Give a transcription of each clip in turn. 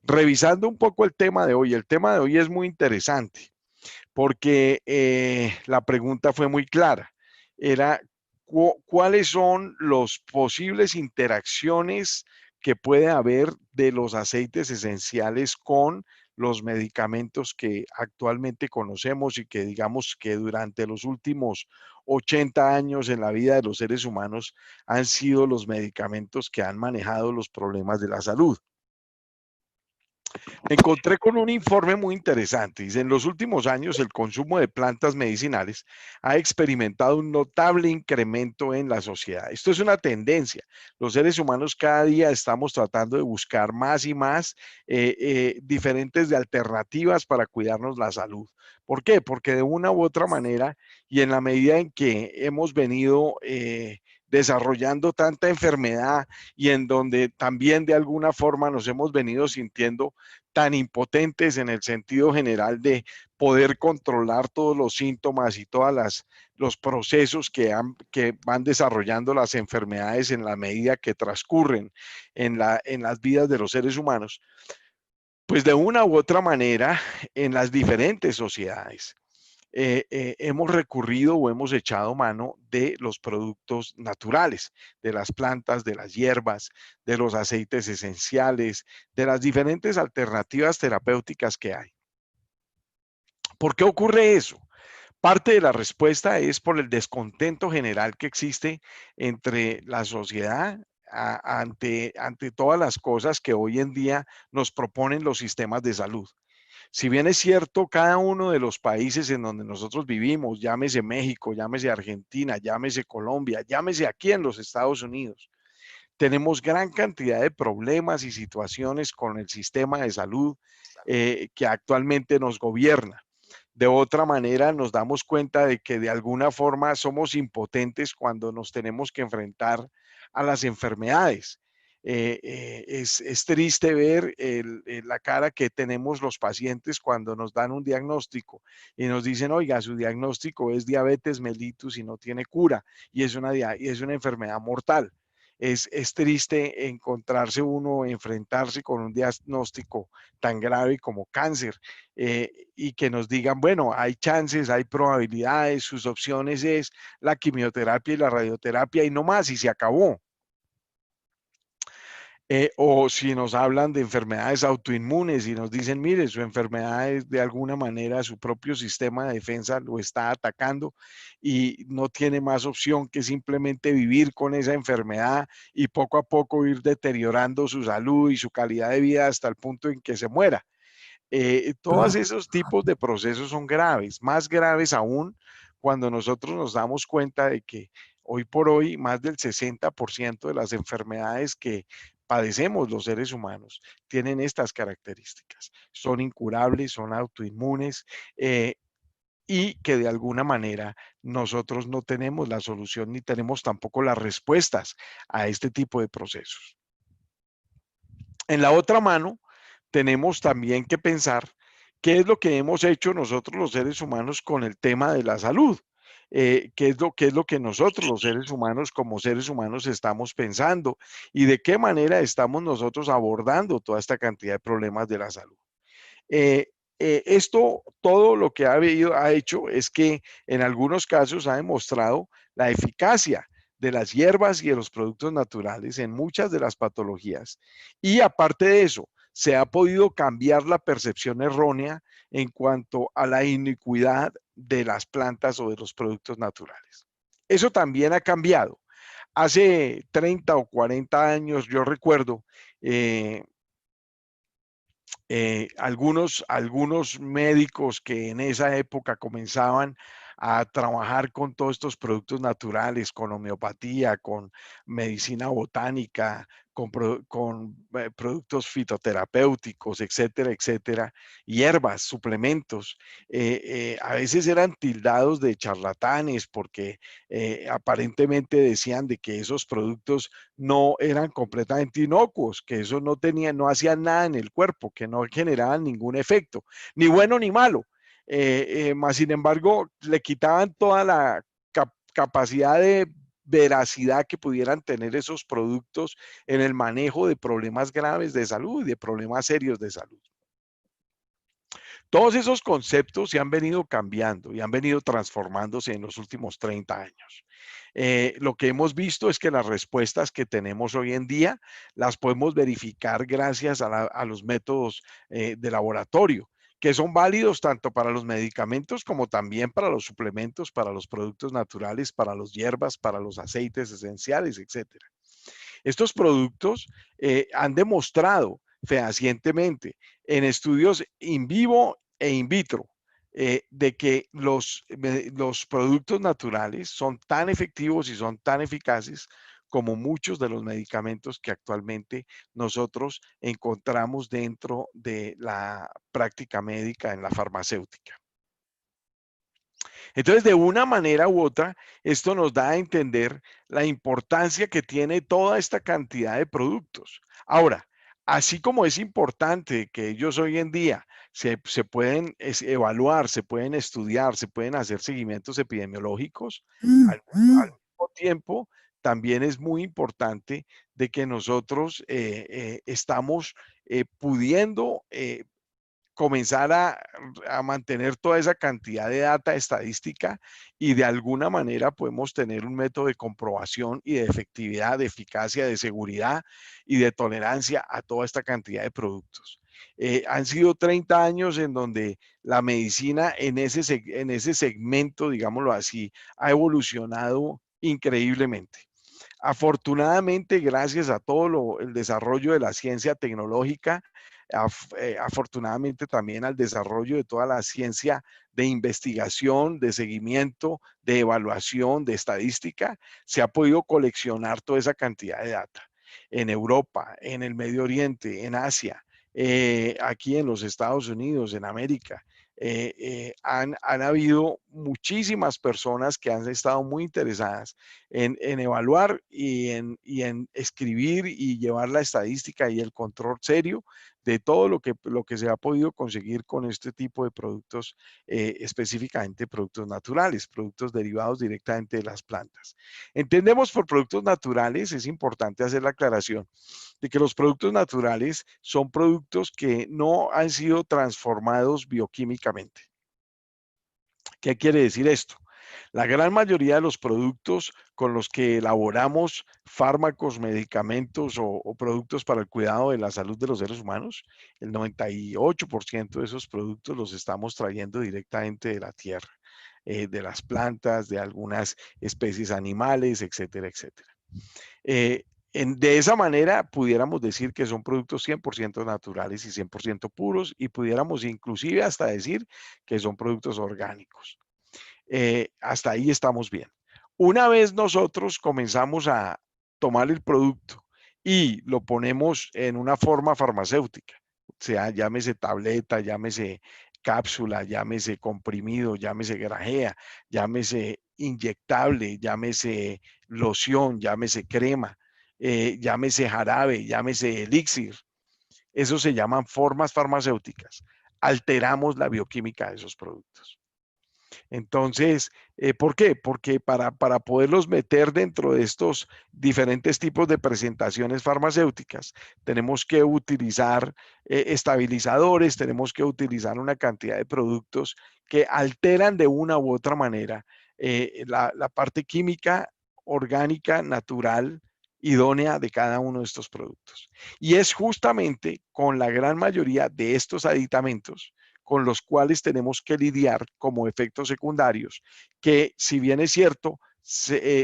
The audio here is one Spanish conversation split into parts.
Revisando un poco el tema de hoy es muy interesante porque la pregunta fue muy clara. Era, ¿cuáles son las posibles interacciones que puede haber de los aceites esenciales con los medicamentos que actualmente conocemos y que digamos que durante los últimos 80 años en la vida de los seres humanos han sido los medicamentos que han manejado los problemas de la salud? Me encontré con un informe muy interesante. Dice, en los últimos años el consumo de plantas medicinales ha experimentado un notable incremento en la sociedad. Esto es una tendencia. Los seres humanos cada día estamos tratando de buscar más y más diferentes de alternativas para cuidarnos la salud. ¿Por qué? Porque de una u otra manera y en la medida en que hemos venido desarrollando tanta enfermedad y en donde también de alguna forma nos hemos venido sintiendo tan impotentes en el sentido general de poder controlar todos los síntomas y todos los procesos que van desarrollando las enfermedades en la medida que transcurren en las vidas de los seres humanos, pues de una u otra manera en las diferentes sociedades. Hemos recurrido o hemos echado mano de los productos naturales, de las plantas, de las hierbas, de los aceites esenciales, de las diferentes alternativas terapéuticas que hay. ¿Por qué ocurre eso? Parte de la respuesta es por el descontento general que existe entre la sociedad ante todas las cosas que hoy en día nos proponen los sistemas de salud. Si bien es cierto, cada uno de los países en donde nosotros vivimos, llámese México, llámese Argentina, llámese Colombia, llámese aquí en los Estados Unidos, tenemos gran cantidad de problemas y situaciones con el sistema de salud que actualmente nos gobierna. De otra manera, nos damos cuenta de que de alguna forma somos impotentes cuando nos tenemos que enfrentar a las enfermedades. Es triste ver la cara que tenemos los pacientes cuando nos dan un diagnóstico y nos dicen, oiga, su diagnóstico es diabetes mellitus y no tiene cura y es una enfermedad mortal. Es triste encontrarse uno, enfrentarse con un diagnóstico tan grave como cáncer y que nos digan, bueno, hay chances, hay probabilidades, sus opciones es la quimioterapia y la radioterapia y no más, y se acabó. O si nos hablan de enfermedades autoinmunes y nos dicen, mire, su enfermedad es de alguna manera su propio sistema de defensa lo está atacando y no tiene más opción que simplemente vivir con esa enfermedad y poco a poco ir deteriorando su salud y su calidad de vida hasta el punto en que se muera. Todos esos tipos de procesos son graves, más graves aún cuando nosotros nos damos cuenta de que hoy por hoy más del 60% de las enfermedades que padecemos los seres humanos tienen estas características. Son incurables, son autoinmunes y que de alguna manera nosotros no tenemos la solución ni tenemos tampoco las respuestas a este tipo de procesos. En la otra mano, tenemos también que pensar qué es lo que hemos hecho nosotros los seres humanos con el tema de la salud. Qué es lo que nosotros los seres humanos como seres humanos estamos pensando y de qué manera estamos nosotros abordando toda esta cantidad de problemas de la salud. Eh, Esto, todo lo que ha hecho es que en algunos casos ha demostrado la eficacia de las hierbas y de los productos naturales en muchas de las patologías. Y aparte de eso, se ha podido cambiar la percepción errónea en cuanto a la iniquidad de las plantas o de los productos naturales. Eso también ha cambiado. Hace 30 o 40 años, yo recuerdo, algunos médicos que en esa época comenzaban a trabajar con todos estos productos naturales, con homeopatía, con medicina botánica, con productos fitoterapéuticos, etcétera, etcétera, hierbas, suplementos, a veces eran tildados de charlatanes porque aparentemente decían de que esos productos no eran completamente inocuos, que eso no tenía, no hacían nada en el cuerpo, que no generaban ningún efecto, ni bueno ni malo. Más sin embargo, le quitaban toda la capacidad de veracidad que pudieran tener esos productos en el manejo de problemas graves de salud y de problemas serios de salud. Todos esos conceptos se han venido cambiando y han venido transformándose en los últimos 30 años. Lo que hemos visto es que las respuestas que tenemos hoy en día las podemos verificar gracias a los métodos de laboratorio, que son válidos tanto para los medicamentos como también para los suplementos, para los productos naturales, para las hierbas, para los aceites esenciales, etcétera. Estos productos han demostrado fehacientemente en estudios in vivo e in vitro de que los productos naturales son tan efectivos y son tan eficaces como muchos de los medicamentos que actualmente nosotros encontramos dentro de la práctica médica en la farmacéutica. Entonces, de una manera u otra, esto nos da a entender la importancia que tiene toda esta cantidad de productos. Ahora, así como es importante que ellos hoy en día se pueden evaluar, se pueden estudiar, se pueden hacer seguimientos epidemiológicos, al mismo tiempo, también es muy importante de que nosotros estamos pudiendo comenzar a mantener toda esa cantidad de data estadística y de alguna manera podemos tener un método de comprobación y de efectividad, de eficacia, de seguridad y de tolerancia a toda esta cantidad de productos. Han sido 30 años en donde la medicina en ese segmento, digámoslo así, ha evolucionado increíblemente. Afortunadamente, gracias a todo el desarrollo de la ciencia tecnológica, afortunadamente también al desarrollo de toda la ciencia de investigación, de seguimiento, de evaluación, de estadística, se ha podido coleccionar toda esa cantidad de data en Europa, en el Medio Oriente, en Asia, aquí en los Estados Unidos, en América. Han habido muchísimas personas que han estado muy interesadas en evaluar y en escribir y llevar la estadística y el control serio de todo lo que se ha podido conseguir con este tipo de productos, específicamente productos naturales, productos derivados directamente de las plantas. Entendemos por productos naturales, es importante hacer la aclaración de que los productos naturales son productos que no han sido transformados bioquímicamente. ¿Qué quiere decir esto? La gran mayoría de los productos con los que elaboramos fármacos, medicamentos o productos para el cuidado de la salud de los seres humanos, el 98% de esos productos los estamos trayendo directamente de la tierra, de las plantas, de algunas especies animales, etcétera, etcétera. De esa manera pudiéramos decir que son productos 100% naturales y 100% puros y pudiéramos inclusive hasta decir que son productos orgánicos. Hasta ahí estamos bien. Una vez nosotros comenzamos a tomar el producto y lo ponemos en una forma farmacéutica, o sea, llámese tableta, llámese cápsula, llámese comprimido, llámese grajea, llámese inyectable, llámese loción, llámese crema, llámese jarabe, llámese elixir. Eso se llaman formas farmacéuticas. Alteramos la bioquímica de esos productos. Entonces, ¿por qué? Porque para poderlos meter dentro de estos diferentes tipos de presentaciones farmacéuticas, tenemos que utilizar estabilizadores, tenemos que utilizar una cantidad de productos que alteran de una u otra manera la parte química, orgánica, natural, idónea de cada uno de estos productos. Y es justamente con la gran mayoría de estos aditamentos con los cuales tenemos que lidiar como efectos secundarios, que si bien es cierto,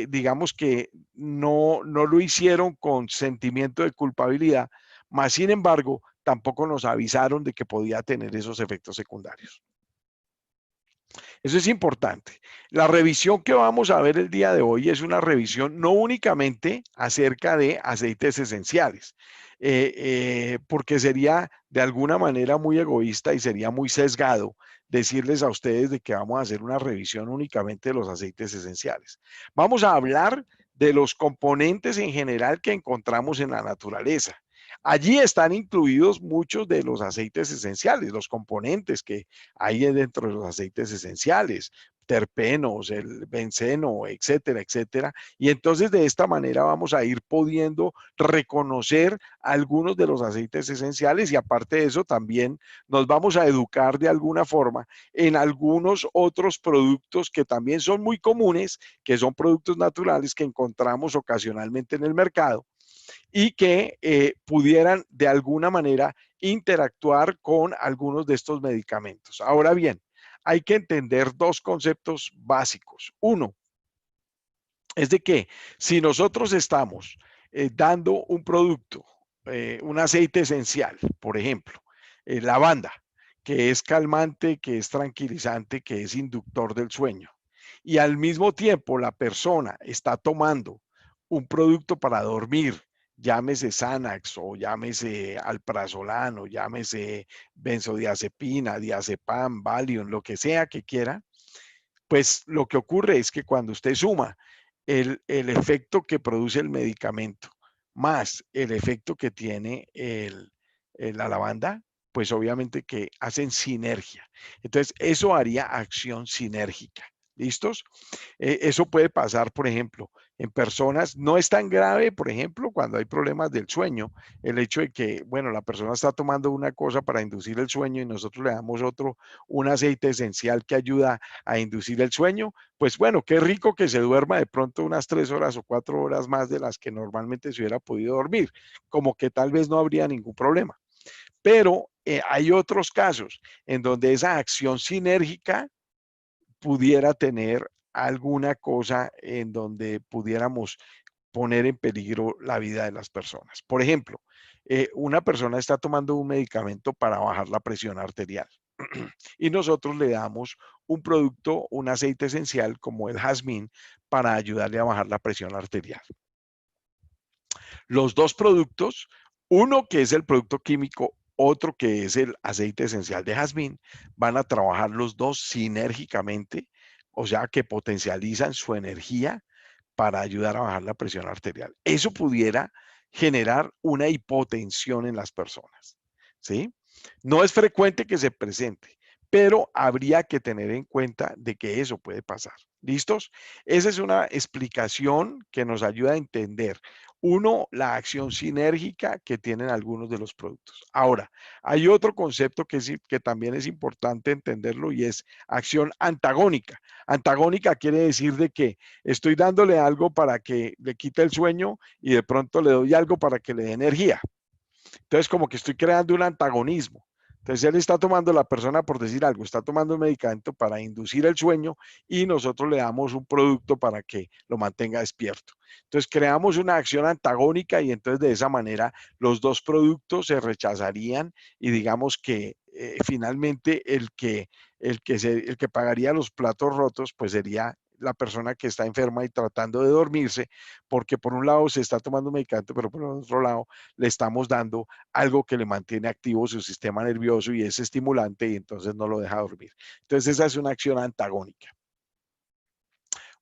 digamos que no lo hicieron con sentimiento de culpabilidad, más sin embargo, tampoco nos avisaron de que podía tener esos efectos secundarios. Eso es importante. La revisión que vamos a ver el día de hoy es una revisión no únicamente acerca de aceites esenciales, porque sería de alguna manera muy egoísta y sería muy sesgado decirles a ustedes de que vamos a hacer una revisión únicamente de los aceites esenciales. Vamos a hablar de los componentes en general que encontramos en la naturaleza. Allí están incluidos muchos de los aceites esenciales, los componentes que hay dentro de los aceites esenciales. terpenos, el benceno, etcétera, etcétera. Y entonces de esta manera vamos a ir pudiendo reconocer algunos de los aceites esenciales y aparte de eso también nos vamos a educar de alguna forma en algunos otros productos que también son muy comunes, que son productos naturales que encontramos ocasionalmente en el mercado y que pudieran de alguna manera interactuar con algunos de estos medicamentos. Ahora bien, hay que entender dos conceptos básicos. Uno, es de que si nosotros estamos dando un producto, un aceite esencial, por ejemplo, lavanda, que es calmante, que es tranquilizante, que es inductor del sueño, y al mismo tiempo la persona está tomando un producto para dormir, llámese Xanax o llámese alprazolam, llámese benzodiazepina, diazepam, Valium, lo que sea que quiera, pues lo que ocurre es que cuando usted suma el efecto que produce el medicamento más el efecto que tiene la lavanda, pues obviamente que hacen sinergia. Entonces, eso haría acción sinérgica. ¿Listos? Eso puede pasar, por ejemplo, en personas, no es tan grave, por ejemplo, cuando hay problemas del sueño, el hecho de que, bueno, la persona está tomando una cosa para inducir el sueño y nosotros le damos otro, un aceite esencial que ayuda a inducir el sueño, pues bueno, qué rico que se duerma de pronto unas 3 horas o 4 horas más de las que normalmente se hubiera podido dormir, como que tal vez no habría ningún problema. Pero hay otros casos en donde esa acción sinérgica pudiera tener alguna cosa en donde pudiéramos poner en peligro la vida de las personas. Por ejemplo, una persona está tomando un medicamento para bajar la presión arterial y nosotros le damos un producto, un aceite esencial como el jazmín para ayudarle a bajar la presión arterial. Los dos productos, uno que es el producto químico, otro que es el aceite esencial de jazmín, van a trabajar los dos sinérgicamente, o sea que potencializan su energía para ayudar a bajar la presión arterial. Eso pudiera generar una hipotensión en las personas, ¿sí? No es frecuente que se presente, pero habría que tener en cuenta de que eso puede pasar. ¿Listos? Esa es una explicación que nos ayuda a entender, uno, la acción sinérgica que tienen algunos de los productos. Ahora, hay otro concepto que también es importante entenderlo y es acción antagónica. Antagónica quiere decir de que estoy dándole algo para que le quite el sueño y de pronto le doy algo para que le dé energía. Entonces, como que estoy creando un antagonismo. Entonces, él está tomando, la persona, por decir algo, está tomando un medicamento para inducir el sueño y nosotros le damos un producto para que lo mantenga despierto. Entonces, creamos una acción antagónica y entonces de esa manera los dos productos se rechazarían y digamos que finalmente el que pagaría los platos rotos, pues sería la persona que está enferma y tratando de dormirse, porque por un lado se está tomando medicamento, pero por otro lado le estamos dando algo que le mantiene activo su sistema nervioso y es estimulante y entonces no lo deja dormir. Entonces esa es una acción antagónica.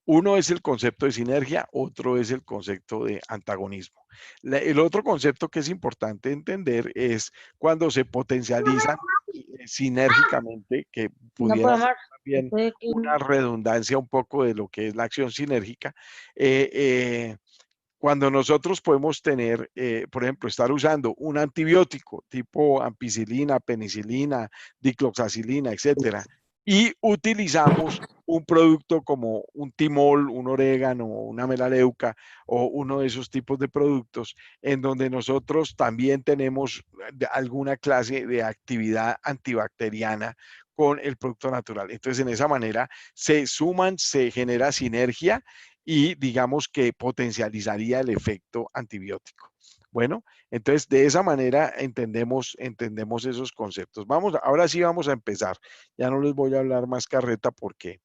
Uno es el concepto de sinergia, otro es el concepto de antagonismo. El otro concepto que es importante entender es cuando se potencializan sinérgicamente, que No pudiera puedo, ser amar. también Estoy aquí. una redundancia un poco de lo que es la acción sinérgica. Eh, eh, Cuando nosotros podemos tener, por ejemplo, estar usando un antibiótico tipo ampicilina, penicilina, dicloxacilina, etcétera, y utilizamos un producto como un timol, un orégano, una melaleuca o uno de esos tipos de productos en donde nosotros también tenemos alguna clase de actividad antibacteriana con el producto natural. Entonces, en esa manera se suman, se genera sinergia y digamos que potencializaría el efecto antibiótico. Bueno, entonces de esa manera entendemos esos conceptos. Vamos, ahora sí vamos a empezar. Ya no les voy a hablar más carreta porque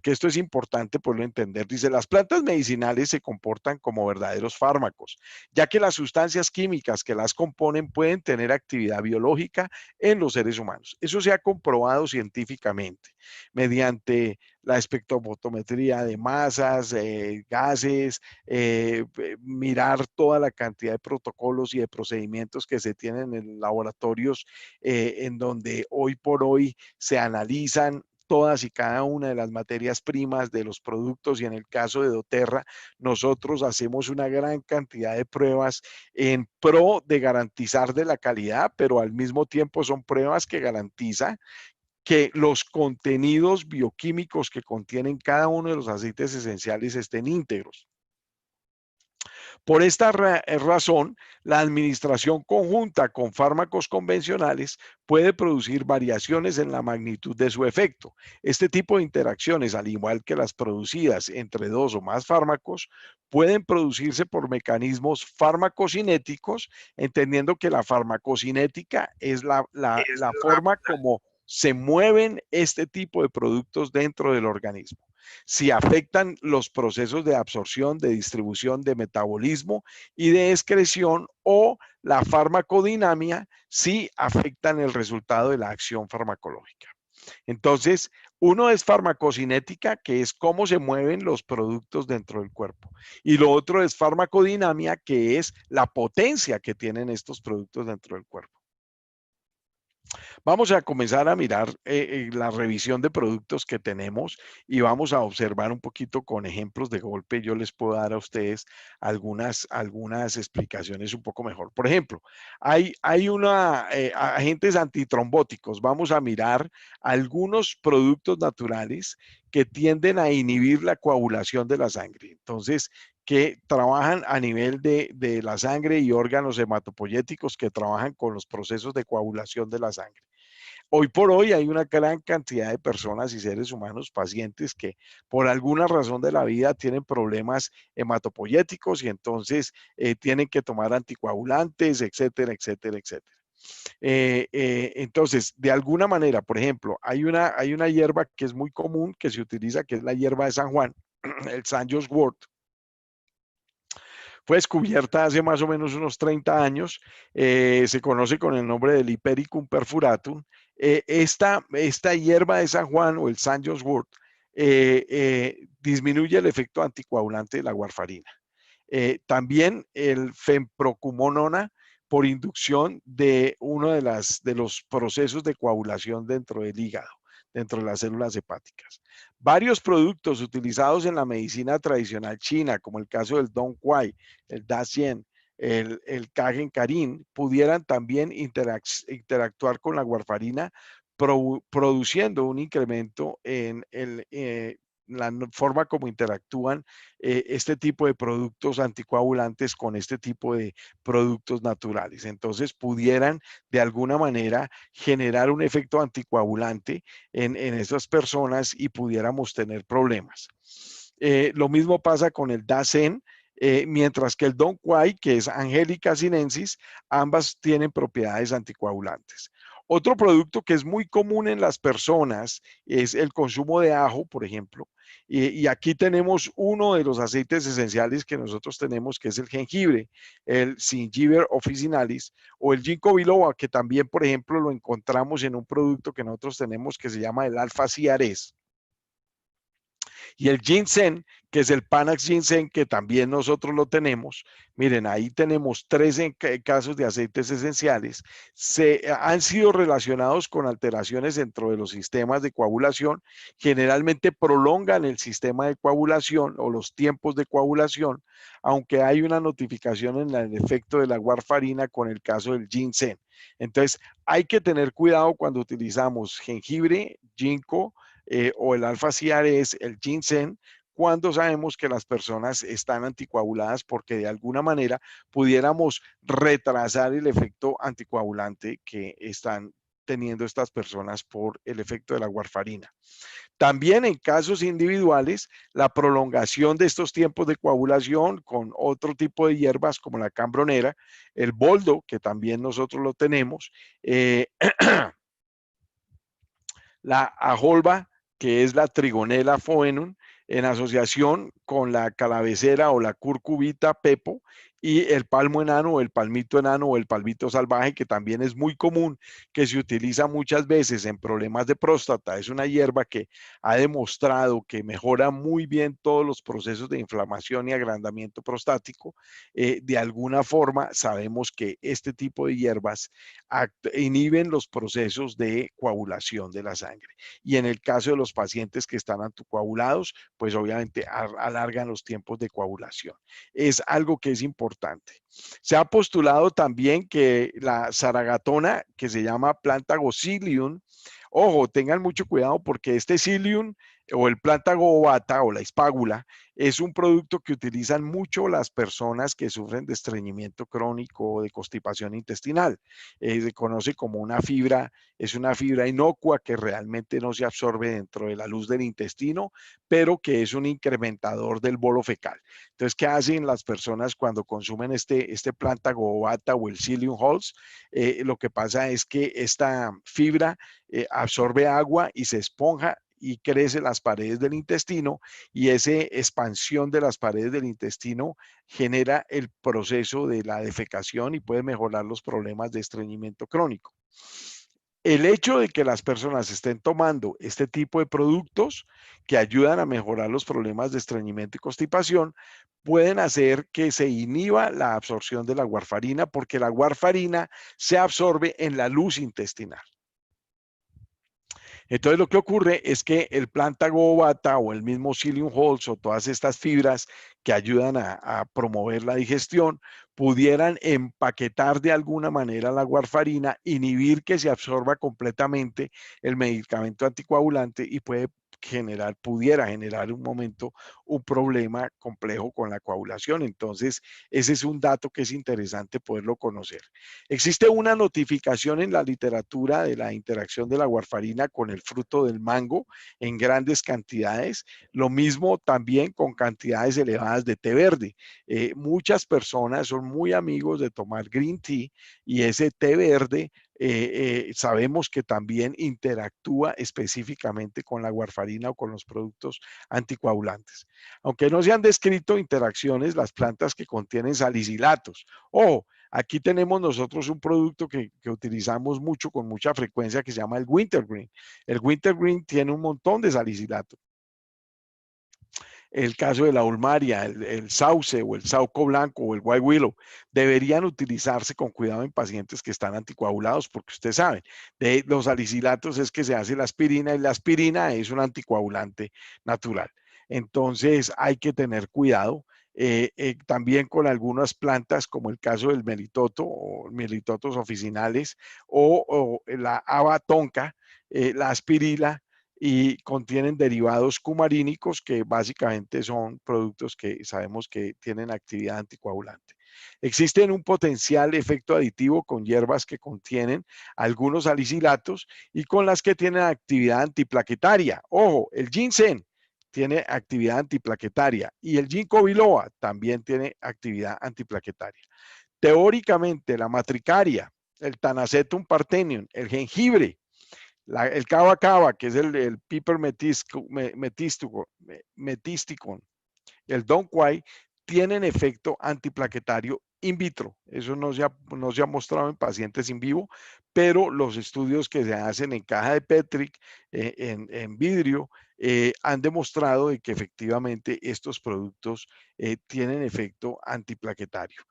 esto es importante poderlo entender. Dice, las plantas medicinales se comportan como verdaderos fármacos, ya que las sustancias químicas que las componen pueden tener actividad biológica en los seres humanos. Eso se ha comprobado científicamente mediante la espectrofotometría de masas, gases, mirar toda la cantidad de protocolos y de procedimientos que se tienen en laboratorios en donde hoy por hoy se analizan todas y cada una de las materias primas de los productos, y en el caso de doTERRA, nosotros hacemos una gran cantidad de pruebas en pro de garantizar de la calidad, pero al mismo tiempo son pruebas que garantizan que los contenidos bioquímicos que contienen cada uno de los aceites esenciales estén íntegros. Por esta razón, la administración conjunta con fármacos convencionales puede producir variaciones en la magnitud de su efecto. Este tipo de interacciones, al igual que las producidas entre dos o más fármacos, pueden producirse por mecanismos farmacocinéticos, entendiendo que la farmacocinética es la forma como se mueven este tipo de productos dentro del organismo. Si afectan los procesos de absorción, de distribución, de metabolismo y de excreción, o la farmacodinámica si afectan el resultado de la acción farmacológica. Entonces, uno es farmacocinética, que es cómo se mueven los productos dentro del cuerpo. Y lo otro es farmacodinámica, que es la potencia que tienen estos productos dentro del cuerpo. Vamos a comenzar a mirar la revisión de productos que tenemos y vamos a observar un poquito con ejemplos de golpe. Yo les puedo dar a ustedes algunas explicaciones un poco mejor. Por ejemplo, hay agentes antitrombóticos. Vamos a mirar algunos productos naturales que tienden a inhibir la coagulación de la sangre. Entonces, que trabajan a nivel de la sangre, y órganos hematopoyéticos que trabajan con los procesos de coagulación de la sangre. Hoy por hoy hay una gran cantidad de personas y seres humanos, pacientes, que por alguna razón de la vida tienen problemas hematopoyéticos, y entonces tienen que tomar anticoagulantes, etcétera, etcétera, etcétera. Entonces, de alguna manera, por ejemplo, hay una hierba que es muy común, que se utiliza, que es la hierba de San Juan, el San John's Wort. Fue descubierta hace más o menos unos 30 años, se conoce con el nombre del Hipericum perfuratum. Esta hierba de San Juan, o el San John's Wort, disminuye el efecto anticoagulante de la warfarina. También el fenprocumonona, por inducción de uno de los procesos de coagulación dentro del hígado, dentro de las células hepáticas. Varios productos utilizados en la medicina tradicional china, como el caso del Dong Quai, el Da Xian, el Kagen Karin, pudieran también interactuar con la warfarina, produciendo un incremento en la forma como interactúan este tipo de productos anticoagulantes con este tipo de productos naturales. Entonces, pudieran de alguna manera generar un efecto anticoagulante en esas personas y pudiéramos tener problemas. Lo mismo pasa con el Dasen, mientras que el Dong Quai, que es Angelica sinensis, ambas tienen propiedades anticoagulantes. Otro producto que es muy común en las personas es el consumo de ajo, por ejemplo. Y aquí tenemos uno de los aceites esenciales que nosotros tenemos, que es el jengibre, el Gingiber officinalis, o el ginkgo biloba, que también, por ejemplo, lo encontramos en un producto que nosotros tenemos que se llama el alfa ciares. Y el ginseng, que es el Panax ginseng, que también nosotros lo tenemos. Miren, ahí tenemos 13 casos de aceites esenciales. Han sido relacionados con alteraciones dentro de los sistemas de coagulación. Generalmente prolongan el sistema de coagulación o los tiempos de coagulación, aunque hay una notificación en el efecto de la warfarina con el caso del ginseng. Entonces, hay que tener cuidado cuando utilizamos jengibre, ginkgo, o el alfa ciares, el ginseng, cuando sabemos que las personas están anticoaguladas, porque de alguna manera pudiéramos retrasar el efecto anticoagulante que están teniendo estas personas por el efecto de la warfarina. También en casos individuales, la prolongación de estos tiempos de coagulación con otro tipo de hierbas como la cambronera, el boldo, que también nosotros lo tenemos, la ajolba, que es la Trigonella foenum, en asociación con la calavecera o la curcubita pepo, y el palmo enano o el palmito enano o el palmito salvaje, que también es muy común, que se utiliza muchas veces en problemas de próstata. Es una hierba que ha demostrado que mejora muy bien todos los procesos de inflamación y agrandamiento prostático. De alguna forma sabemos que este tipo de hierbas inhiben los procesos de coagulación de la sangre. Y en el caso de los pacientes que están anticoagulados, pues obviamente alargan los tiempos de coagulación. Es algo que es importante. Se ha postulado también que la zaragatona, que se llama Plantago Psyllium, ojo, tengan mucho cuidado porque este Psyllium o el Plantago ovata o la espágula es un producto que utilizan mucho las personas que sufren de estreñimiento crónico o de constipación intestinal. Se conoce como una fibra, es una fibra inocua que realmente no se absorbe dentro de la luz del intestino, pero que es un incrementador del bolo fecal. Entonces, ¿qué hacen las personas cuando consumen este Plantago ovata o el Psyllium hulls? Lo que pasa es que esta fibra absorbe agua y se esponja y crece las paredes del intestino, y esa expansión de las paredes del intestino genera el proceso de la defecación y puede mejorar los problemas de estreñimiento crónico. El hecho de que las personas estén tomando este tipo de productos que ayudan a mejorar los problemas de estreñimiento y constipación pueden hacer que se inhiba la absorción de la warfarina, porque la warfarina se absorbe en la luz intestinal. Entonces lo que ocurre es que el Plantago ovata o el mismo Psyllium hulls o todas estas fibras que ayudan a promover la digestión pudieran empaquetar de alguna manera la warfarina, inhibir que se absorba completamente el medicamento anticoagulante y pudiera generar un momento un problema complejo con la coagulación. Entonces, ese es un dato que es interesante poderlo conocer. Existe una notificación en la literatura de la interacción de la warfarina con el fruto del mango en grandes cantidades. Lo mismo también con cantidades elevadas de té verde. Muchas personas son muy amigos de tomar green tea, y ese té verde sabemos que también interactúa específicamente con la warfarina o con los productos anticoagulantes. Aunque no se han descrito interacciones, las plantas que contienen salicilatos. Ojo, aquí tenemos nosotros un producto que utilizamos mucho, con mucha frecuencia, que se llama el wintergreen. El wintergreen tiene un montón de salicilato. El caso de la ulmaria, el sauce o el sauco blanco o el white willow deberían utilizarse con cuidado en pacientes que están anticoagulados, porque usted sabe, de los salicilatos es que se hace la aspirina, y la aspirina es un anticoagulante natural. Entonces hay que tener cuidado. También con algunas plantas, como el caso del melitoto o melitotos oficinales o la haba tonka, la aspirila, y contienen derivados cumarínicos, que básicamente son productos que sabemos que tienen actividad anticoagulante. Existe un potencial efecto aditivo con hierbas que contienen algunos salicilatos y con las que tienen actividad antiplaquetaria. Ojo, el ginseng tiene actividad antiplaquetaria y el ginkgo biloba también tiene actividad antiplaquetaria. Teóricamente, la matricaria, el Tanacetum parthenium, el jengibre, el cava cava, que es el piper metisticum, el Don Quai, tienen efecto antiplaquetario in vitro. Eso no se ha mostrado en pacientes in vivo, pero los estudios que se hacen en caja de Petri, en vidrio, han demostrado de que efectivamente estos productos tienen efecto antiplaquetario.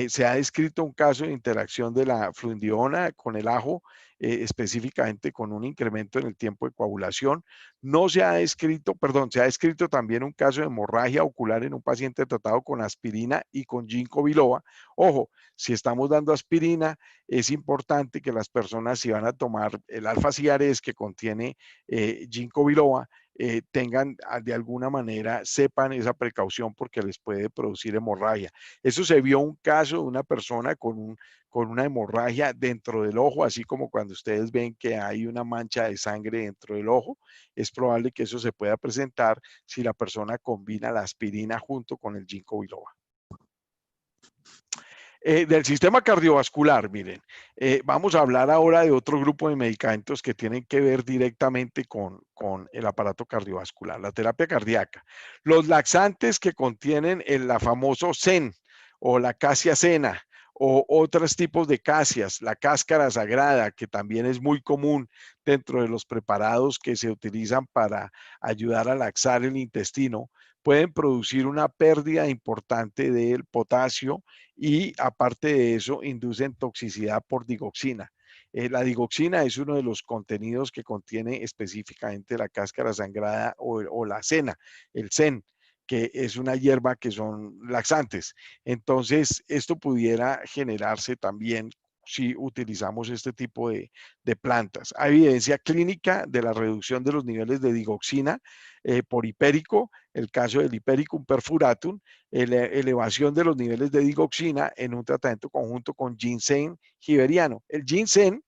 Se ha descrito un caso de interacción de la fluindiola con el ajo, específicamente con un incremento en el tiempo de coagulación. No se ha descrito, perdón, se ha descrito también un caso de hemorragia ocular en un paciente tratado con aspirina y con ginkgo biloba. Ojo, si estamos dando aspirina, es importante que las personas, si van a tomar el alfa-ciares que contiene ginkgo biloba, tengan de alguna manera, sepan esa precaución, porque les puede producir hemorragia. Eso se vio un caso de una persona con una hemorragia dentro del ojo, así como cuando ustedes ven que hay una mancha de sangre dentro del ojo. Es probable que eso se pueda presentar si la persona combina la aspirina junto con el ginkgo biloba. Del sistema cardiovascular, miren, vamos a hablar ahora de otro grupo de medicamentos que tienen que ver directamente con el aparato cardiovascular, la terapia cardíaca. Los laxantes que contienen la famoso ZEN o la casia cena, o otros tipos de casias, la cáscara sagrada, que también es muy común dentro de los preparados que se utilizan para ayudar a laxar el intestino, pueden producir una pérdida importante del potasio y aparte de eso inducen toxicidad por digoxina. La digoxina es uno de los contenidos que contiene específicamente la cáscara sangrada o la cena, el sen, que es una hierba que son laxantes. Entonces, esto pudiera generarse también si utilizamos este tipo de plantas. Hay evidencia clínica de la reducción de los niveles de digoxina por hipérico, el caso del Hipericum perfuratum, elevación de los niveles de digoxina en un tratamiento conjunto con ginseng giberiano. El ginseng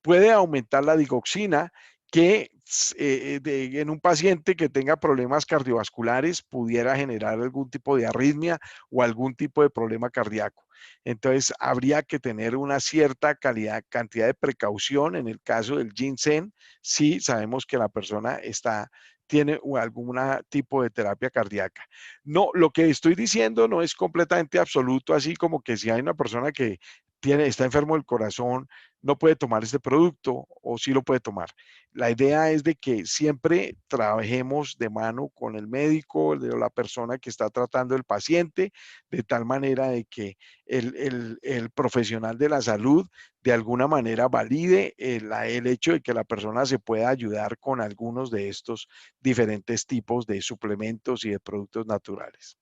puede aumentar la digoxina que en un paciente que tenga problemas cardiovasculares pudiera generar algún tipo de arritmia o algún tipo de problema cardíaco. Entonces, habría que tener una cierta cantidad de precaución en el caso del ginseng si sabemos que la persona tiene algún tipo de terapia cardíaca. No, lo que estoy diciendo no es completamente absoluto, así como que si hay una persona que está enfermo del corazón, no puede tomar este producto o sí lo puede tomar. La idea es de que siempre trabajemos de mano con el médico, la persona que está tratando el paciente, de tal manera de que el profesional de la salud de alguna manera valide el hecho de que la persona se pueda ayudar con algunos de estos diferentes tipos de suplementos y de productos naturales.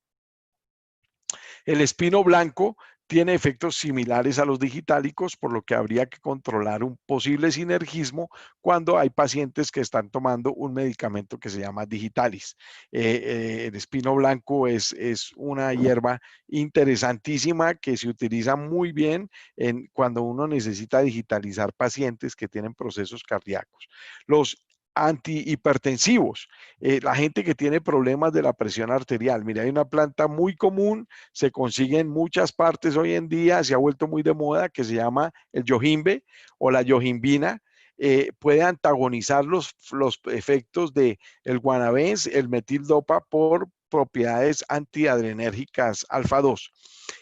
El espino blanco tiene efectos similares a los digitálicos, por lo que habría que controlar un posible sinergismo cuando hay pacientes que están tomando un medicamento que se llama digitalis. El espino blanco es una hierba interesantísima que se utiliza muy bien cuando uno necesita digitalizar pacientes que tienen procesos cardíacos. Los antihipertensivos, la gente que tiene problemas de la presión arterial. Mira, hay una planta muy común, se consigue en muchas partes hoy en día, se ha vuelto muy de moda, que se llama el yojimbe o la yojimbina. Puede antagonizar los efectos del guanabens, el metildopa por propiedades antiadrenérgicas alfa 2.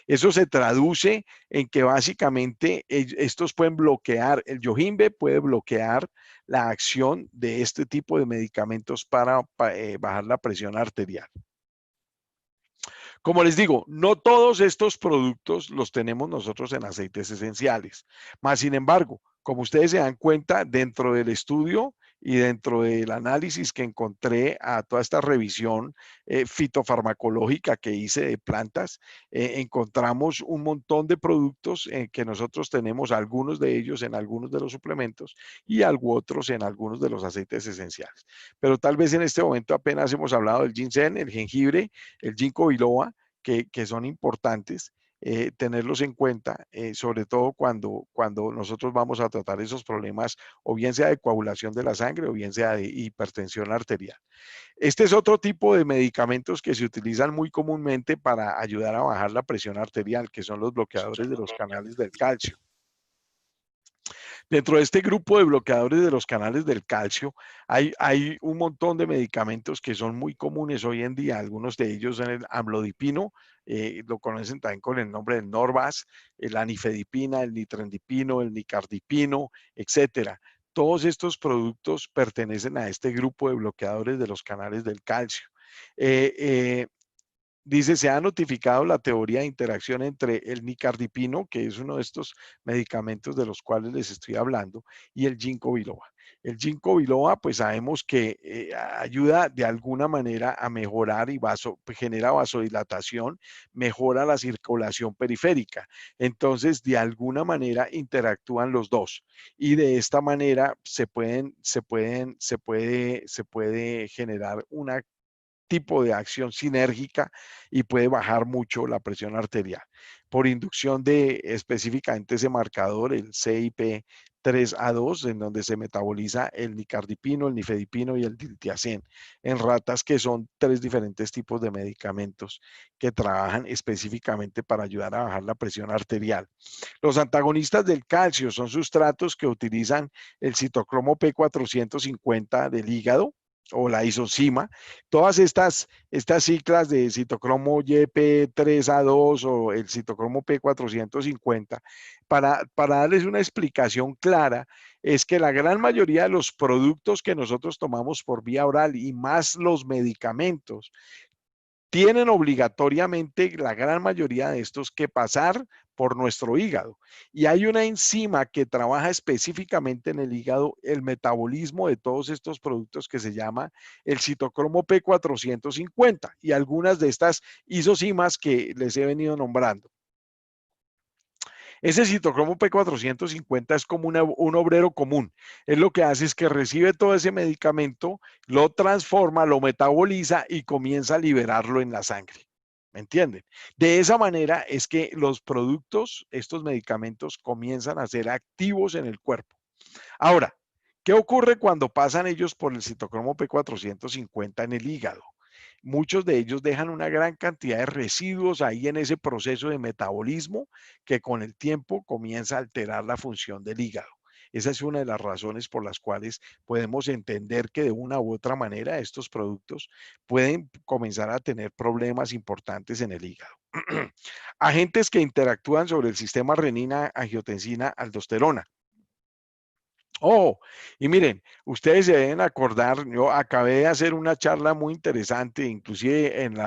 Eso se traduce en que básicamente estos pueden bloquear, el yojimbe puede bloquear la acción de este tipo de medicamentos para bajar la presión arterial. Como les digo, no todos estos productos los tenemos nosotros en aceites esenciales. Más sin embargo, como ustedes se dan cuenta, dentro del estudio y dentro del análisis que encontré a toda esta revisión fitofarmacológica que hice de plantas, encontramos un montón de productos que nosotros tenemos, algunos de ellos en algunos de los suplementos y otros en algunos de los aceites esenciales. Pero tal vez en este momento apenas hemos hablado del ginseng, el jengibre, el ginkgo biloba, que son importantes tenerlos en cuenta, sobre todo cuando nosotros vamos a tratar esos problemas, o bien sea de coagulación de la sangre o bien sea de hipertensión arterial. Este es otro tipo de medicamentos que se utilizan muy comúnmente para ayudar a bajar la presión arterial, que son los bloqueadores de los canales del calcio. Dentro de este grupo de bloqueadores de los canales del calcio, hay un montón de medicamentos que son muy comunes hoy en día. Algunos de ellos son el amlodipino, lo conocen también con el nombre del Norvas, la nifedipina, el nitrendipino, el nicardipino, etcétera. Todos estos productos pertenecen a este grupo de bloqueadores de los canales del calcio. Eh, eh, Dice, se ha notificado la teoría de interacción entre el nicardipino, que es uno de estos medicamentos de los cuales les estoy hablando, y el ginkgo biloba. El ginkgo biloba, pues sabemos que ayuda de alguna manera a mejorar y genera vasodilatación, mejora la circulación periférica. Entonces, de alguna manera interactúan los dos y de esta manera se puede generar una tipo de acción sinérgica y puede bajar mucho la presión arterial. Por inducción de específicamente ese marcador, el CYP3A2, en donde se metaboliza el nicardipino, el nifedipino y el diltiazem, en ratas que son 3 diferentes tipos de medicamentos que trabajan específicamente para ayudar a bajar la presión arterial. Los antagonistas del calcio son sustratos que utilizan el citocromo P450 del hígado, o la isocima, todas estas ciclas de citocromo YP3A2 o el citocromo P450, para darles una explicación clara, es que la gran mayoría de los productos que nosotros tomamos por vía oral y más los medicamentos, tienen obligatoriamente la gran mayoría de estos que pasar por nuestro hígado. Y hay una enzima que trabaja específicamente en el hígado el metabolismo de todos estos productos que se llama el citocromo P450 y algunas de estas isocimas que les he venido nombrando. Ese citocromo P450 es como un obrero común. Él lo que hace es que recibe todo ese medicamento, lo transforma, lo metaboliza y comienza a liberarlo en la sangre. ¿Me entienden? De esa manera es que los productos, estos medicamentos, comienzan a ser activos en el cuerpo. Ahora, ¿qué ocurre cuando pasan ellos por el citocromo P450 en el hígado? Muchos de ellos dejan una gran cantidad de residuos ahí en ese proceso de metabolismo que con el tiempo comienza a alterar la función del hígado. Esa es una de las razones por las cuales podemos entender que de una u otra manera estos productos pueden comenzar a tener problemas importantes en el hígado. Agentes que interactúan sobre el sistema renina-angiotensina-aldosterona. Oh, y miren, ustedes se deben acordar, yo acabé de hacer una charla muy interesante, inclusive en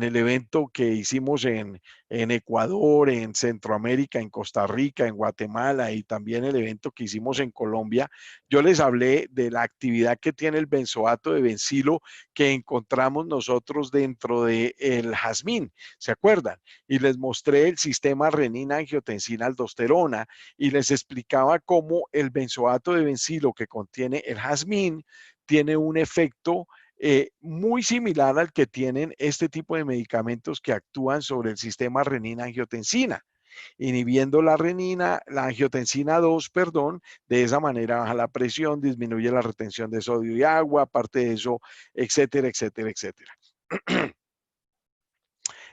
el evento que hicimos en Ecuador, en Centroamérica, en Costa Rica, en Guatemala y también el evento que hicimos en Colombia. Yo les hablé de la actividad que tiene el benzoato de bencilo que encontramos nosotros dentro del jazmín, ¿se acuerdan? Y les mostré el sistema renina-angiotensina-aldosterona y les explicaba cómo el benzoato de bencilo que contiene el jazmín tiene un efecto muy similar al que tienen este tipo de medicamentos que actúan sobre el sistema renina-angiotensina, inhibiendo la renina, la angiotensina 2, perdón, de esa manera baja la presión, disminuye la retención de sodio y agua, aparte de eso, etcétera, etcétera, etcétera.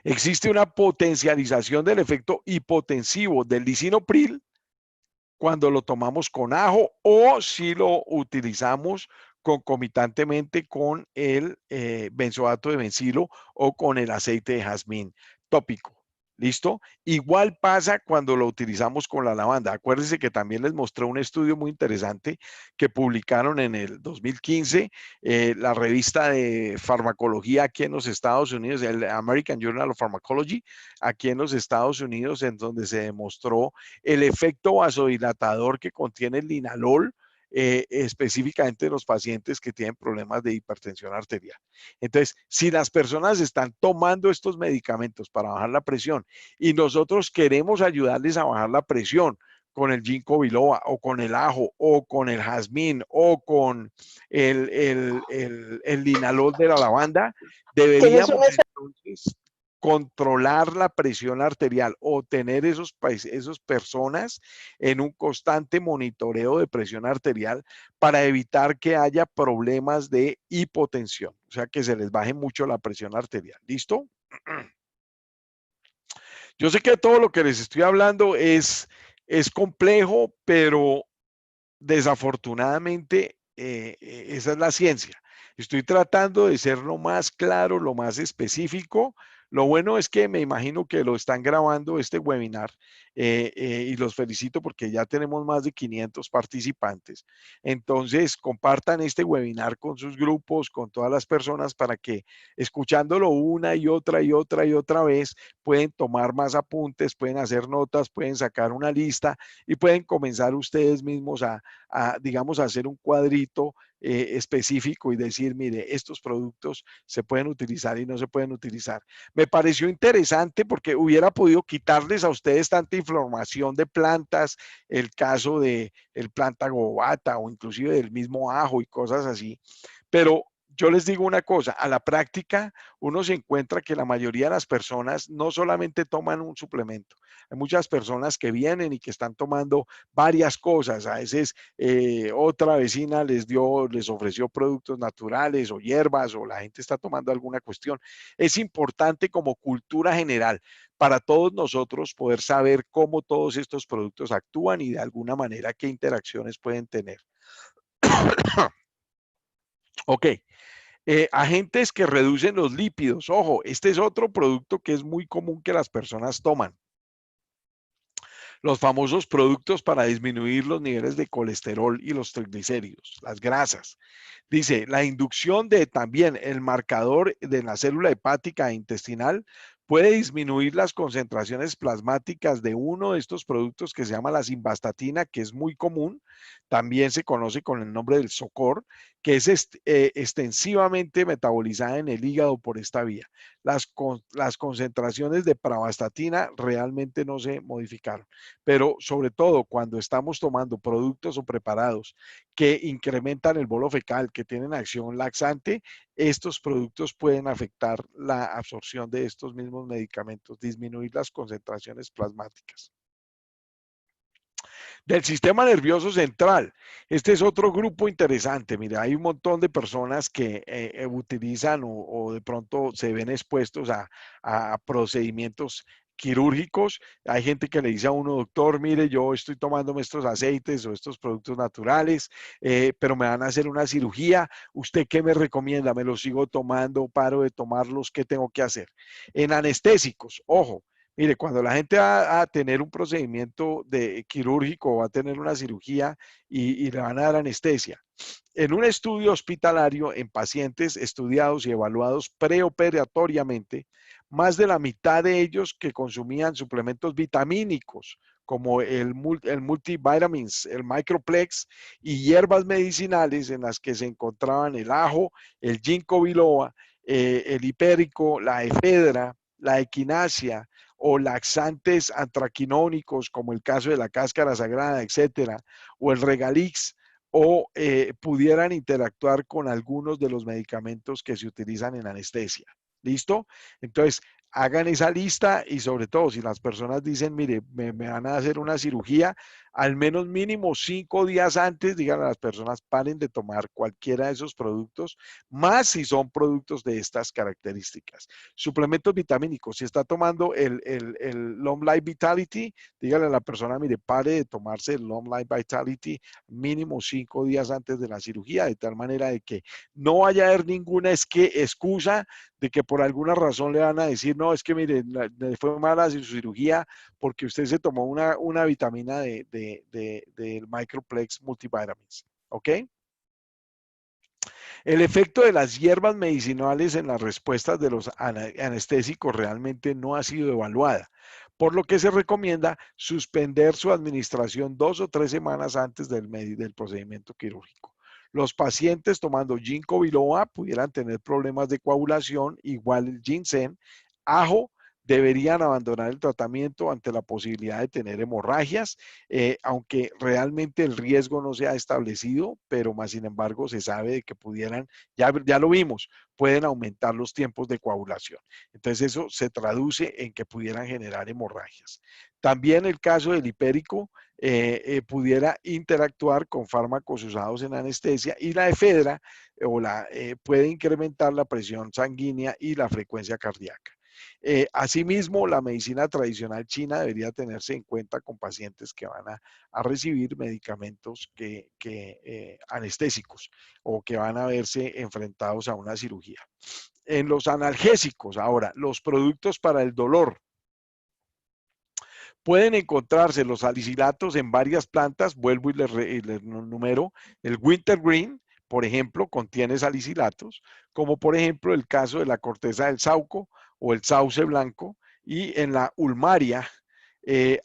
Existe una potencialización del efecto hipotensivo del lisinopril cuando lo tomamos con ajo o si lo utilizamos concomitantemente con el benzoato de bencilo o con el aceite de jazmín tópico. ¿Listo? Igual pasa cuando lo utilizamos con la lavanda. Acuérdense que también les mostré un estudio muy interesante que publicaron en el 2015, la revista de farmacología aquí en los Estados Unidos, el American Journal of Pharmacology, aquí en los Estados Unidos, en donde se demostró el efecto vasodilatador que contiene el linalol, específicamente en los pacientes que tienen problemas de hipertensión arterial. Entonces, si las personas están tomando estos medicamentos para bajar la presión y nosotros queremos ayudarles a bajar la presión con el ginkgo biloba o con el ajo o con el jazmín o con el linalol de la lavanda, Tienes un deberíamos entonces controlar la presión arterial o tener esos personas en un constante monitoreo de presión arterial para evitar que haya problemas de hipotensión, o sea, que se les baje mucho la presión arterial. ¿Listo? Yo sé que todo lo que les estoy hablando es complejo, pero desafortunadamente esa es la ciencia. Estoy tratando de ser lo más claro, lo más específico. Lo bueno es que me imagino que lo están grabando este webinar y los felicito porque ya tenemos más de 500 participantes. Entonces, compartan este webinar con sus grupos, con todas las personas para que escuchándolo una y otra y otra y otra vez pueden tomar más apuntes, pueden hacer notas, pueden sacar una lista y pueden comenzar ustedes mismos digamos, a hacer un cuadrito específico y decir, mire, estos productos se pueden utilizar y no se pueden utilizar. Me pareció interesante porque hubiera podido quitarles a ustedes tanta información de plantas, el caso de el planta gobata o inclusive del mismo ajo y cosas así, pero yo les digo una cosa, a la práctica uno se encuentra que la mayoría de las personas no solamente toman un suplemento, hay muchas personas que vienen y que están tomando varias cosas, a veces otra vecina les ofreció productos naturales o hierbas o la gente está tomando alguna cuestión. Es importante como cultura general para todos nosotros poder saber cómo todos estos productos actúan y de alguna manera qué interacciones pueden tener. Ok, Agentes que reducen los lípidos. Ojo, este es otro producto que es muy común que las personas toman. Los famosos productos para disminuir los niveles de colesterol y los triglicéridos, las grasas. Dice, la inducción de también el marcador de la célula hepática e intestinal puede disminuir las concentraciones plasmáticas de uno de estos productos que se llama la simvastatina, que es muy común, también se conoce con el nombre del Socor, que es extensivamente metabolizada en el hígado por esta vía. Las concentraciones de pravastatina realmente no se modificaron, pero sobre todo cuando estamos tomando productos o preparados que incrementan el bolo fecal, que tienen acción laxante, estos productos pueden afectar la absorción de estos mismos medicamentos, disminuir las concentraciones plasmáticas. Del sistema nervioso central. Este es otro grupo interesante. Mira, hay un montón de personas que utilizan o de pronto se ven expuestos a procedimientos quirúrgicos. Hay gente que le dice a uno, doctor, mire, yo estoy tomándome estos aceites o estos productos naturales, pero me van a hacer una cirugía. ¿Usted qué me recomienda? ¿Me los sigo tomando? ¿Paro de tomarlos? ¿Qué tengo que hacer? En anestésicos, ojo, mire, cuando la gente va a tener un procedimiento de quirúrgico o va a tener una cirugía y le van a dar anestesia, en un estudio hospitalario en pacientes estudiados y evaluados preoperatoriamente, más de la mitad de ellos que consumían suplementos vitamínicos como el multivitamins, el microplex y hierbas medicinales en las que se encontraban el ajo, el ginkgo biloba, el hipérico, la efedra, la equinacia o laxantes antraquinónicos como el caso de la cáscara sagrada, etcétera, o el regalix, o pudieran interactuar con algunos de los medicamentos que se utilizan en anestesia. ¿Listo? Entonces, hagan esa lista y sobre todo si las personas dicen, mire, me van a hacer una cirugía, al menos mínimo 5 días antes, digan a las personas, paren de tomar cualquiera de esos productos, más si son productos de estas características. Suplementos vitamínicos, si está tomando el Long Life Vitality, dígale a la persona, mire, pare de tomarse el Long Life Vitality mínimo 5 días antes de la cirugía, de tal manera de que no vaya a haber ninguna excusa de que por alguna razón le van a decir, no, es que mire, le fue mala su cirugía porque usted se tomó una vitamina del Microplex Multivitamins. ¿Ok? El efecto de las hierbas medicinales en las respuestas de los anestésicos realmente no ha sido evaluada, por lo que se recomienda suspender su administración 2 o 3 semanas antes del procedimiento quirúrgico. Los pacientes tomando ginkgo biloba pudieran tener problemas de coagulación, igual el ginseng, ajo, deberían abandonar el tratamiento ante la posibilidad de tener hemorragias, aunque realmente el riesgo no se ha establecido, pero más sin embargo se sabe de que pudieran, ya lo vimos, pueden aumentar los tiempos de coagulación. Entonces eso se traduce en que pudieran generar hemorragias. También el caso del hipérico pudiera interactuar con fármacos usados en anestesia y la efedra puede incrementar la presión sanguínea y la frecuencia cardíaca. Asimismo, la medicina tradicional china debería tenerse en cuenta con pacientes que van a recibir medicamentos anestésicos o que van a verse enfrentados a una cirugía. En los analgésicos, ahora, los productos para el dolor. Pueden encontrarse los salicilatos en varias plantas, vuelvo y les numero, el wintergreen, por ejemplo, contiene salicilatos, como por ejemplo el caso de la corteza del sauco o el sauce blanco, y en la ulmaria,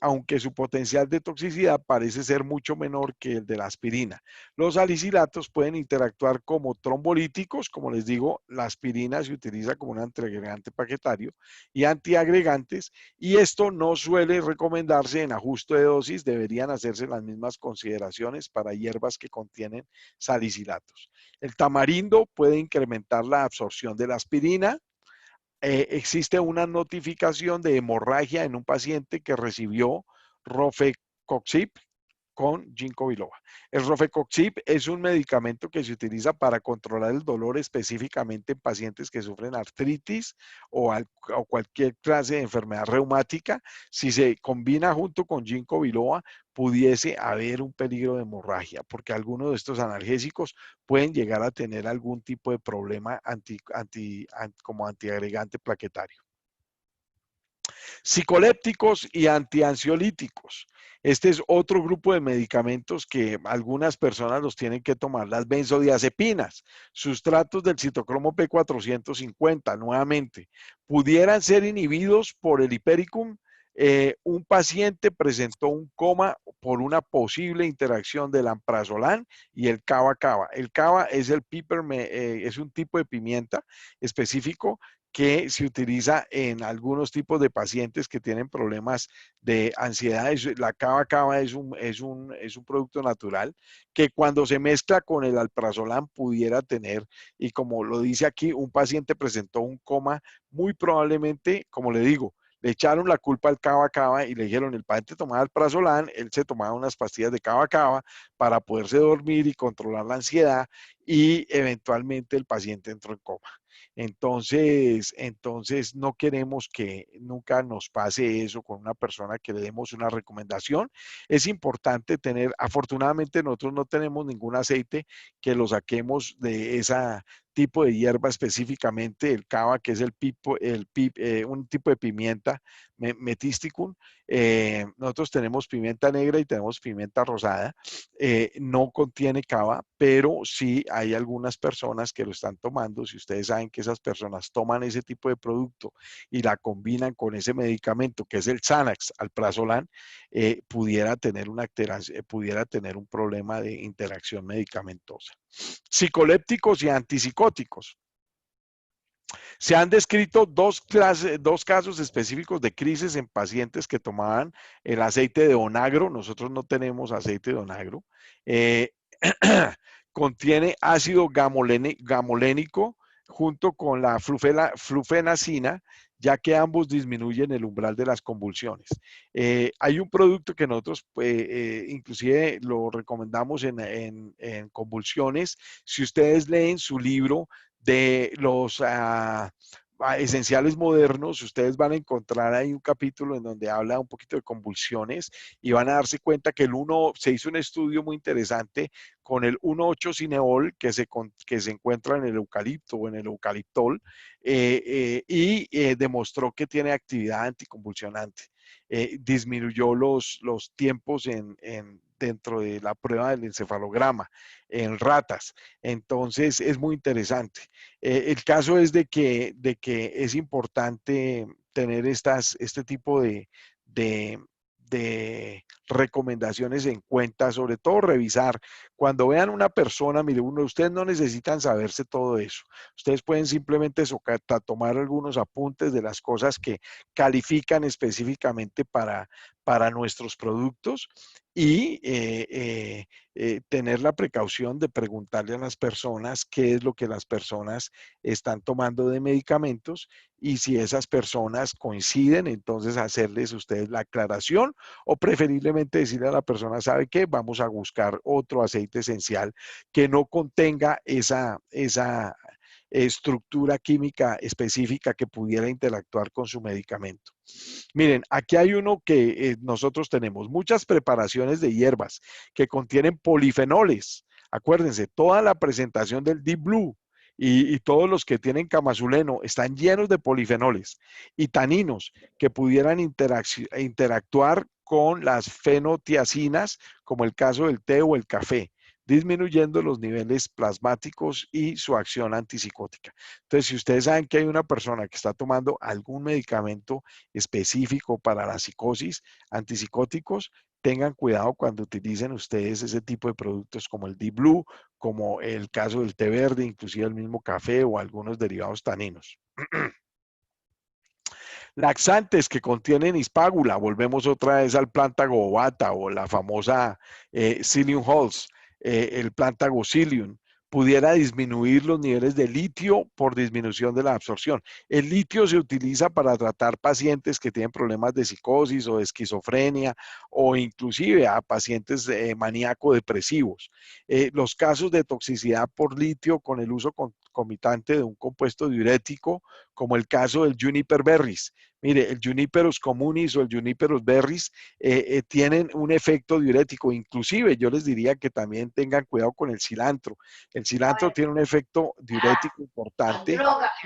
aunque su potencial de toxicidad parece ser mucho menor que el de la aspirina. Los salicilatos pueden interactuar como trombolíticos, como les digo, la aspirina se utiliza como un antiagregante paquetario, y antiagregantes, y esto no suele recomendarse en ajuste de dosis, deberían hacerse las mismas consideraciones para hierbas que contienen salicilatos. El tamarindo puede incrementar la absorción de la aspirina. Existe una notificación de hemorragia en un paciente que recibió Rofecoxib, con ginkgo biloba. El rofecoxib es un medicamento que se utiliza para controlar el dolor específicamente en pacientes que sufren artritis o cualquier clase de enfermedad reumática. Si se combina junto con ginkgo biloba, pudiese haber un peligro de hemorragia, porque algunos de estos analgésicos pueden llegar a tener algún tipo de problema como antiagregante plaquetario. Psicolépticos y antiansiolíticos. Este es otro grupo de medicamentos que algunas personas los tienen que tomar. Las benzodiazepinas, sustratos del citocromo P450, nuevamente, pudieran ser inhibidos por el hipericum. Un paciente presentó un coma por una posible interacción del alprazolam y el cava-cava. El cava es, es un tipo de pimienta específico que se utiliza en algunos tipos de pacientes que tienen problemas de ansiedad. La cava-cava es un producto natural que cuando se mezcla con el alprazolam pudiera tener, y como lo dice aquí, un paciente presentó un coma, muy probablemente, como le digo, le echaron la culpa al cava-cava y le dijeron, el paciente tomaba alprazolam, él se tomaba unas pastillas de cava-cava para poderse dormir y controlar la ansiedad, y eventualmente el paciente entró en coma. Entonces no queremos que nunca nos pase eso con una persona que le demos una recomendación. Es importante tener, afortunadamente nosotros no tenemos ningún aceite que lo saquemos de ese tipo de hierba específicamente, el cava, que es un tipo de pimienta, metisticum. Nosotros tenemos pimienta negra y tenemos pimienta rosada. No contiene cava, pero sí hay algunas personas que lo están tomando. Si ustedes saben que esas personas toman ese tipo de producto y la combinan con ese medicamento que es el Xanax, alprazolam, pudiera tener un problema de interacción medicamentosa. Psicolépticos y antipsicóticos. Se han descrito dos casos específicos de crisis en pacientes que tomaban el aceite de onagro. Nosotros no tenemos aceite de onagro. Contiene ácido gamolénico junto con la flufenacina, ya que ambos disminuyen el umbral de las convulsiones. Hay un producto que nosotros inclusive lo recomendamos en convulsiones. Si ustedes leen su libro de los esenciales modernos, ustedes van a encontrar ahí un capítulo en donde habla un poquito de convulsiones y van a darse cuenta que se hizo un estudio muy interesante con el 1,8-cineol que se encuentra en el eucalipto o en el eucaliptol y demostró que tiene actividad anticonvulsionante. Disminuyó los tiempos dentro de la prueba del encefalograma en ratas. Entonces es muy interesante. El caso es de que es importante tener este tipo de recomendaciones en cuenta, sobre todo revisar. Cuando vean una persona, mire, ustedes no necesitan saberse todo eso. Ustedes pueden simplemente tomar algunos apuntes de las cosas que califican específicamente para nuestros productos y tener la precaución de preguntarle a las personas qué es lo que las personas están tomando de medicamentos, y si esas personas coinciden, entonces hacerles ustedes la aclaración o preferiblemente decirle a la persona, ¿sabe qué? Vamos a buscar otro aceite esencial que no contenga esa estructura química específica que pudiera interactuar con su medicamento. Miren, aquí hay uno que nosotros tenemos muchas preparaciones de hierbas que contienen polifenoles. Acuérdense, toda la presentación del Deep Blue y todos los que tienen camazuleno están llenos de polifenoles y taninos que pudieran interactuar con las fenotiacinas, como el caso del té o el café, disminuyendo los niveles plasmáticos y su acción antipsicótica. Entonces, si ustedes saben que hay una persona que está tomando algún medicamento específico para la psicosis, antipsicóticos, tengan cuidado cuando utilicen ustedes ese tipo de productos como el Deep Blue, como el caso del té verde, inclusive el mismo café o algunos derivados taninos. Laxantes que contienen hispágula, volvemos otra vez al plántago ovata o la famosa Psyllium hulls, el plántago Psyllium. pudiera disminuir los niveles de litio por disminución de la absorción. El litio se utiliza para tratar pacientes que tienen problemas de psicosis o de esquizofrenia o inclusive a pacientes maníaco-depresivos. Los casos de toxicidad por litio con el uso concomitante de un compuesto diurético, como el caso del Juniper berries. Mire, el Juniperus communis o el Juniperus berries tienen un efecto diurético. Inclusive yo les diría que también tengan cuidado con el cilantro. El cilantro tiene un efecto diurético importante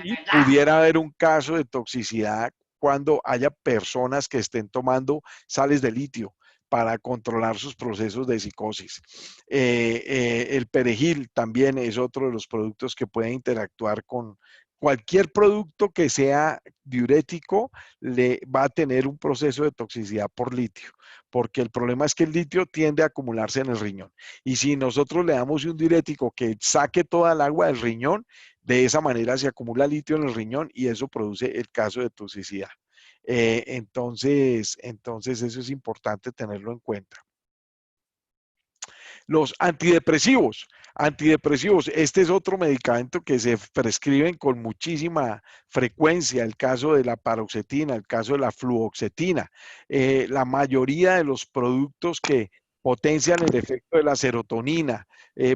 y pudiera haber un caso de toxicidad cuando haya personas que estén tomando sales de litio para controlar sus procesos de psicosis. El perejil también es otro de los productos que puede interactuar con cualquier producto que sea diurético, le va a tener un proceso de toxicidad por litio, porque el problema es que el litio tiende a acumularse en el riñón. Y si nosotros le damos un diurético que saque toda el agua del riñón, de esa manera se acumula litio en el riñón y eso produce el caso de toxicidad. Entonces eso es importante tenerlo en cuenta. Los antidepresivos. Antidepresivos, este es otro medicamento que se prescriben con muchísima frecuencia, el caso de la paroxetina, el caso de la fluoxetina. La mayoría de los productos que potencian el efecto de la serotonina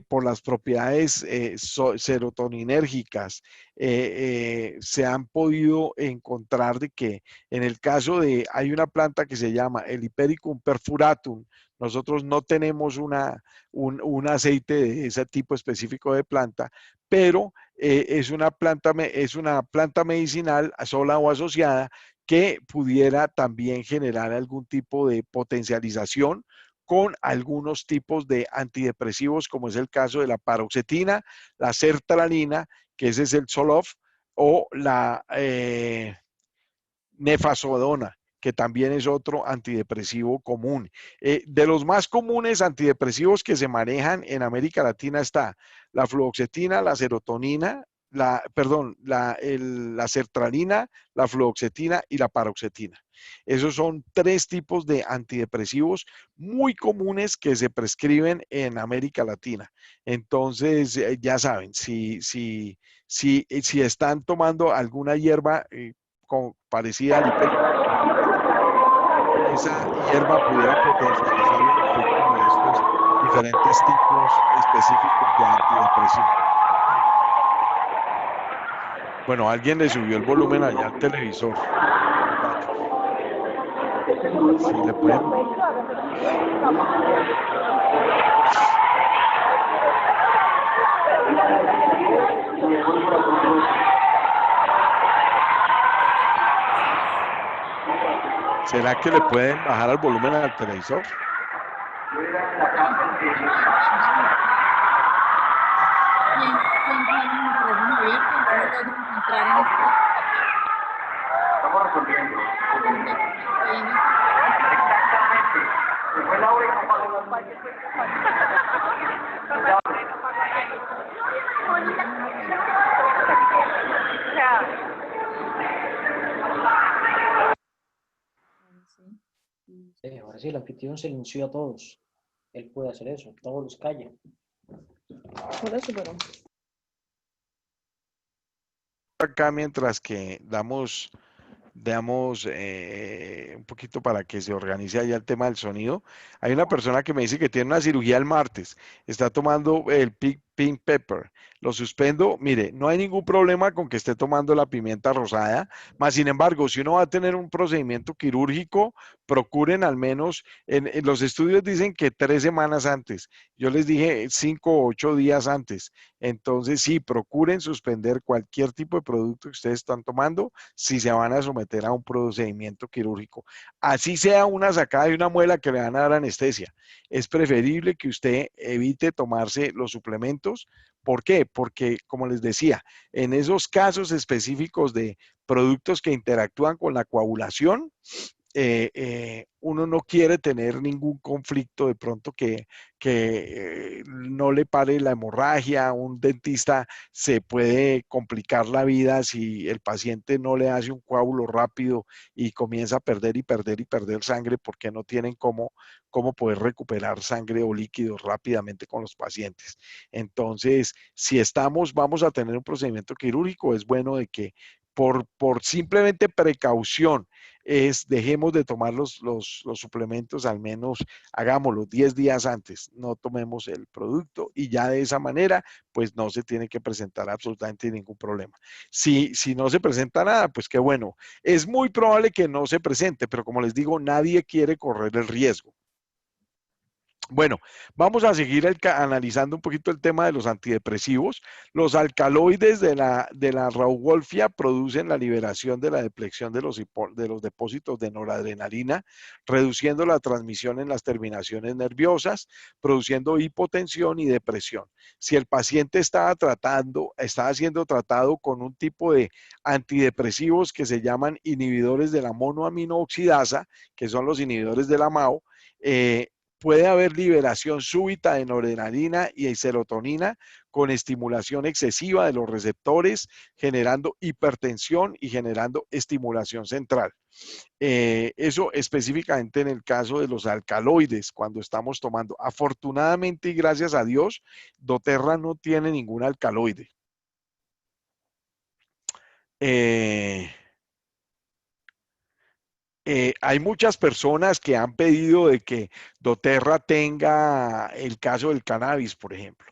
por las propiedades serotoninérgicas, se han podido encontrar de que en el caso de, hay una planta que se llama el Hipericum perfuratum, nosotros no tenemos un aceite de ese tipo específico de planta, pero es una planta medicinal sola o asociada que pudiera también generar algún tipo de potencialización con algunos tipos de antidepresivos, como es el caso de la paroxetina, la sertralina, que ese es el Zoloft, o la nefazodona, que también es otro antidepresivo común. De los más comunes antidepresivos que se manejan en América Latina está la fluoxetina, la serotonina, la sertralina, la fluoxetina y la paroxetina. Esos son tres tipos de antidepresivos muy comunes que se prescriben en América Latina. Entonces, ya saben, si están tomando alguna hierba parecida al hiper, esa hierba pudiera potencializar el efecto de estos diferentes tipos específicos de antidepresivo. Bueno, alguien le subió el volumen allá al televisor, muchachos. Si le pueden. ¿Será que le pueden bajar el volumen al televisor? Estamos resolviendo. Exactamente. Se fue la hora y no pagó los baños. Ahora sí, el anfitrión silenció a todos. Él puede hacer eso, todos los calla. Por eso, pero... Acá mientras que damos un poquito para que se organice allá el tema del sonido. Hay una persona que me dice que tiene una cirugía el martes, está tomando el pink pepper. Lo suspendo, mire, no hay ningún problema con que esté tomando la pimienta rosada, más sin embargo, si uno va a tener un procedimiento quirúrgico, procuren al menos, en los estudios dicen que 3 semanas antes, yo les dije 5 o 8 días antes, entonces sí, procuren suspender cualquier tipo de producto que ustedes están tomando si se van a someter a un procedimiento quirúrgico. Así sea una sacada de una muela que le van a dar anestesia. Es preferible que usted evite tomarse los suplementos. ¿Por qué? Porque, como les decía, en esos casos específicos de productos que interactúan con la coagulación, uno no quiere tener ningún conflicto de pronto que no le pare la hemorragia. Un dentista se puede complicar la vida si el paciente no le hace un coágulo rápido y comienza a perder y perder y perder sangre porque no tienen cómo poder recuperar sangre o líquidos rápidamente con los pacientes. Entonces, si vamos a tener un procedimiento quirúrgico, es bueno de que por simplemente precaución, dejemos de tomar los suplementos, al menos hagámoslo 10 días antes, no tomemos el producto y ya de esa manera, pues no se tiene que presentar absolutamente ningún problema. Si no se presenta nada, pues qué bueno. Es muy probable que no se presente, pero como les digo, nadie quiere correr el riesgo. Bueno, vamos a seguir analizando un poquito el tema de los antidepresivos. Los alcaloides de la rauwolfia producen la liberación de la depleción de los depósitos de noradrenalina, reduciendo la transmisión en las terminaciones nerviosas, produciendo hipotensión y depresión. Si el paciente estaba siendo tratado con un tipo de antidepresivos que se llaman inhibidores de la monoaminooxidasa, que son los inhibidores de la MAO, puede haber liberación súbita de noradrenalina y de serotonina con estimulación excesiva de los receptores, generando hipertensión y generando estimulación central. Eso específicamente en el caso de los alcaloides, cuando estamos tomando. Afortunadamente y gracias a Dios, doTERRA no tiene ningún alcaloide. Hay muchas personas que han pedido de que doTERRA tenga el caso del cannabis, por ejemplo,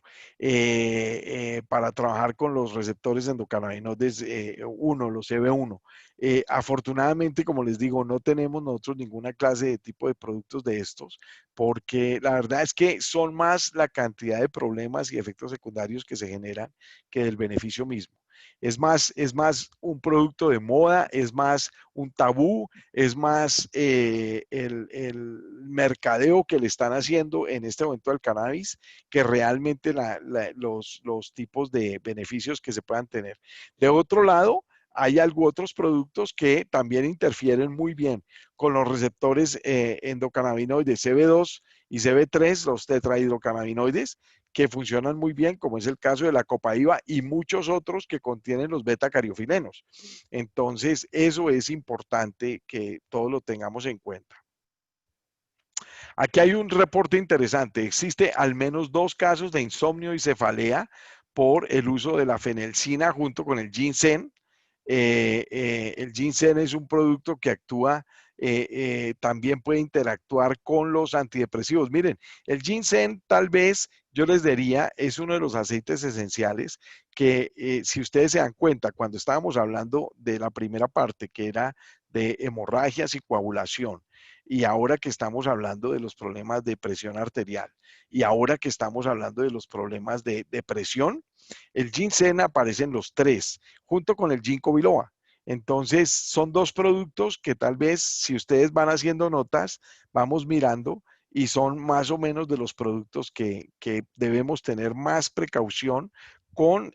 para trabajar con los receptores endocannabinoides 1, los CB1. Afortunadamente, como les digo, no tenemos nosotros ninguna clase de tipo de productos de estos, porque la verdad es que son más la cantidad de problemas y efectos secundarios que se generan que del beneficio mismo. Es más un producto de moda, es más un tabú, es más el mercadeo que le están haciendo en este momento al cannabis que realmente los tipos de beneficios que se puedan tener. De otro lado, hay otros productos que también interfieren muy bien con los receptores endocannabinoides CB2 y CB3, los tetrahidrocannabinoides, que funcionan muy bien, como es el caso de la copaíba y muchos otros que contienen los beta-cariofilenos. Entonces, eso es importante que todos lo tengamos en cuenta. Aquí hay un reporte interesante. Existe al menos 2 casos de insomnio y cefalea por el uso de la fenelcina junto con el ginseng. El ginseng es un producto que actúa, también puede interactuar con los antidepresivos. Miren, el ginseng tal vez yo les diría es uno de los aceites esenciales que si ustedes se dan cuenta, cuando estábamos hablando de la primera parte que era de hemorragias y coagulación, y ahora que estamos hablando de los problemas de presión arterial, y ahora que estamos hablando de los problemas de depresión, el ginseng aparece en los 3, junto con el ginkgo biloba. Entonces, son 2 productos que tal vez si ustedes van haciendo notas, vamos mirando y son más o menos de los productos que debemos tener más precaución con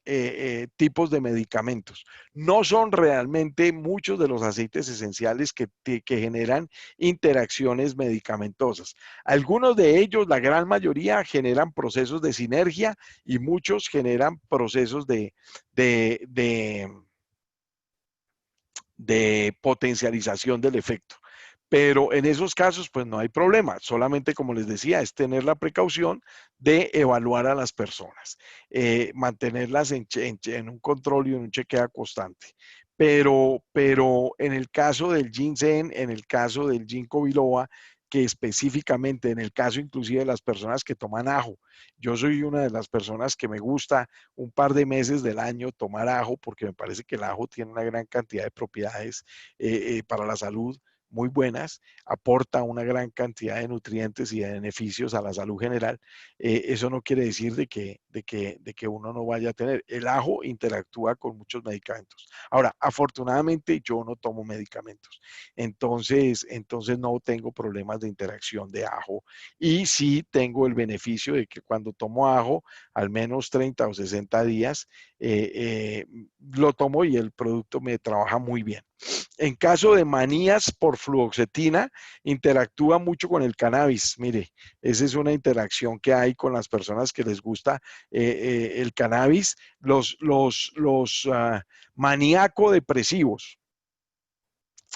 tipos de medicamentos. No son realmente muchos de los aceites esenciales que generan interacciones medicamentosas. Algunos de ellos, la gran mayoría, generan procesos de sinergia y muchos generan procesos de potencialización del efecto. Pero en esos casos, pues no hay problema. Solamente, como les decía, es tener la precaución de evaluar a las personas, mantenerlas en un control y en un chequeo constante. Pero en el caso del ginseng, en el caso del ginkgo biloba, que específicamente en el caso inclusive de las personas que toman ajo, yo soy una de las personas que me gusta un par de meses del año tomar ajo porque me parece que el ajo tiene una gran cantidad de propiedades para la salud muy buenas, aporta una gran cantidad de nutrientes y de beneficios a la salud general. Eso no quiere decir de que uno no vaya a tener. El ajo interactúa con muchos medicamentos. Ahora, afortunadamente yo no tomo medicamentos, entonces no tengo problemas de interacción de ajo y sí tengo el beneficio de que cuando tomo ajo, al menos 30 o 60 días, lo tomo y el producto me trabaja muy bien. En caso de manías por norfluoxetina interactúa mucho con el cannabis. Mire, esa es una interacción que hay con las personas que les gusta el cannabis. Los maníaco depresivos.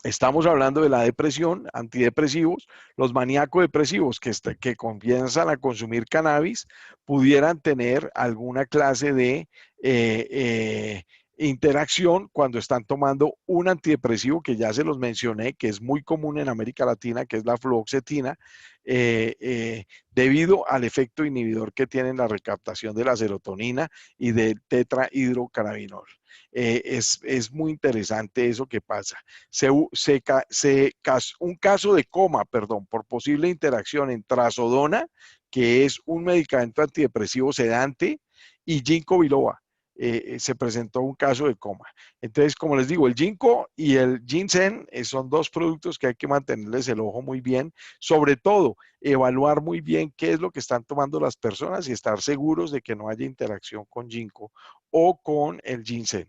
Estamos hablando de la depresión, antidepresivos, los maníaco depresivos que comienzan a consumir cannabis pudieran tener alguna clase de interacción cuando están tomando un antidepresivo que ya se los mencioné, que es muy común en América Latina, que es la fluoxetina, debido al efecto inhibidor que tiene en la recaptación de la serotonina y del tetrahidrocannabinol. Es muy interesante eso que pasa. Un caso de coma, perdón, por posible interacción en trazodona, que es un medicamento antidepresivo sedante, y ginkgo biloba. Se presentó un caso de coma. Entonces, como les digo, el ginkgo y el ginseng son dos productos que hay que mantenerles el ojo muy bien, sobre todo evaluar muy bien qué es lo que están tomando las personas y estar seguros de que no haya interacción con ginkgo o con el ginseng.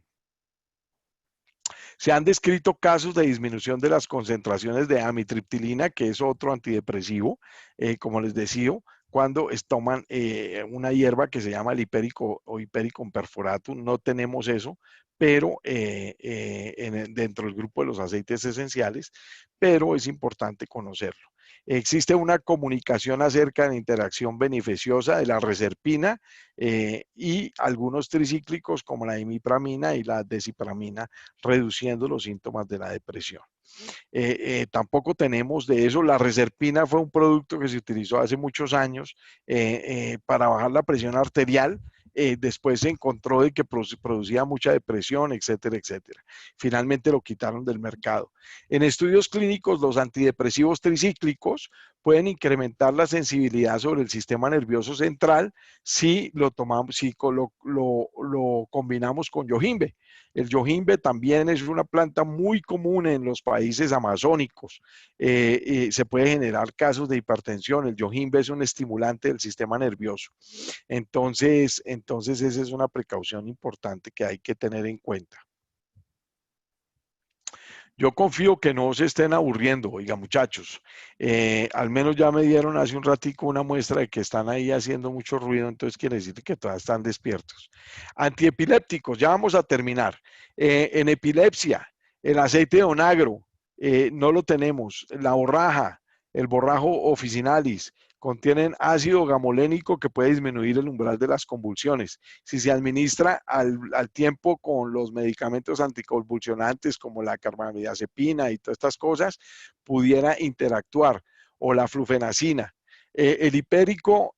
Se han descrito casos de disminución de las concentraciones de amitriptilina, que es otro antidepresivo, como les decía, cuando toman una hierba que se llama el hipérico o Hipericum perforatum. No tenemos eso, pero dentro del grupo de los aceites esenciales, pero es importante conocerlo. Existe una comunicación acerca de la interacción beneficiosa de la reserpina y algunos tricíclicos como la imipramina y la desipramina, reduciendo los síntomas de la depresión. Tampoco tenemos de eso. La reserpina fue un producto que se utilizó hace muchos años para bajar la presión arterial. Después se encontró de que producía mucha depresión, etcétera, etcétera. Finalmente lo quitaron del mercado. En estudios clínicos, los antidepresivos tricíclicos pueden incrementar la sensibilidad sobre el sistema nervioso central si lo tomamos, si lo combinamos con yojimbe. El yojimbe también es una planta muy común en los países amazónicos. Se puede generar casos de hipertensión. El yojimbe es un estimulante del sistema nervioso. Entonces esa es una precaución importante que hay que tener en cuenta. Yo confío que no se estén aburriendo, oiga muchachos, al menos ya me dieron hace un ratico una muestra de que están ahí haciendo mucho ruido, entonces quiere decir que todavía están despiertos. Antiepilépticos, ya vamos a terminar. En epilepsia, el aceite de onagro, no lo tenemos. La borraja, el borrajo officinalis, contienen ácido gamolénico que puede disminuir el umbral de las convulsiones. Si se administra al tiempo con los medicamentos anticonvulsionantes como la carbamazepina y todas estas cosas, pudiera interactuar. O la flufenacina. El hipérico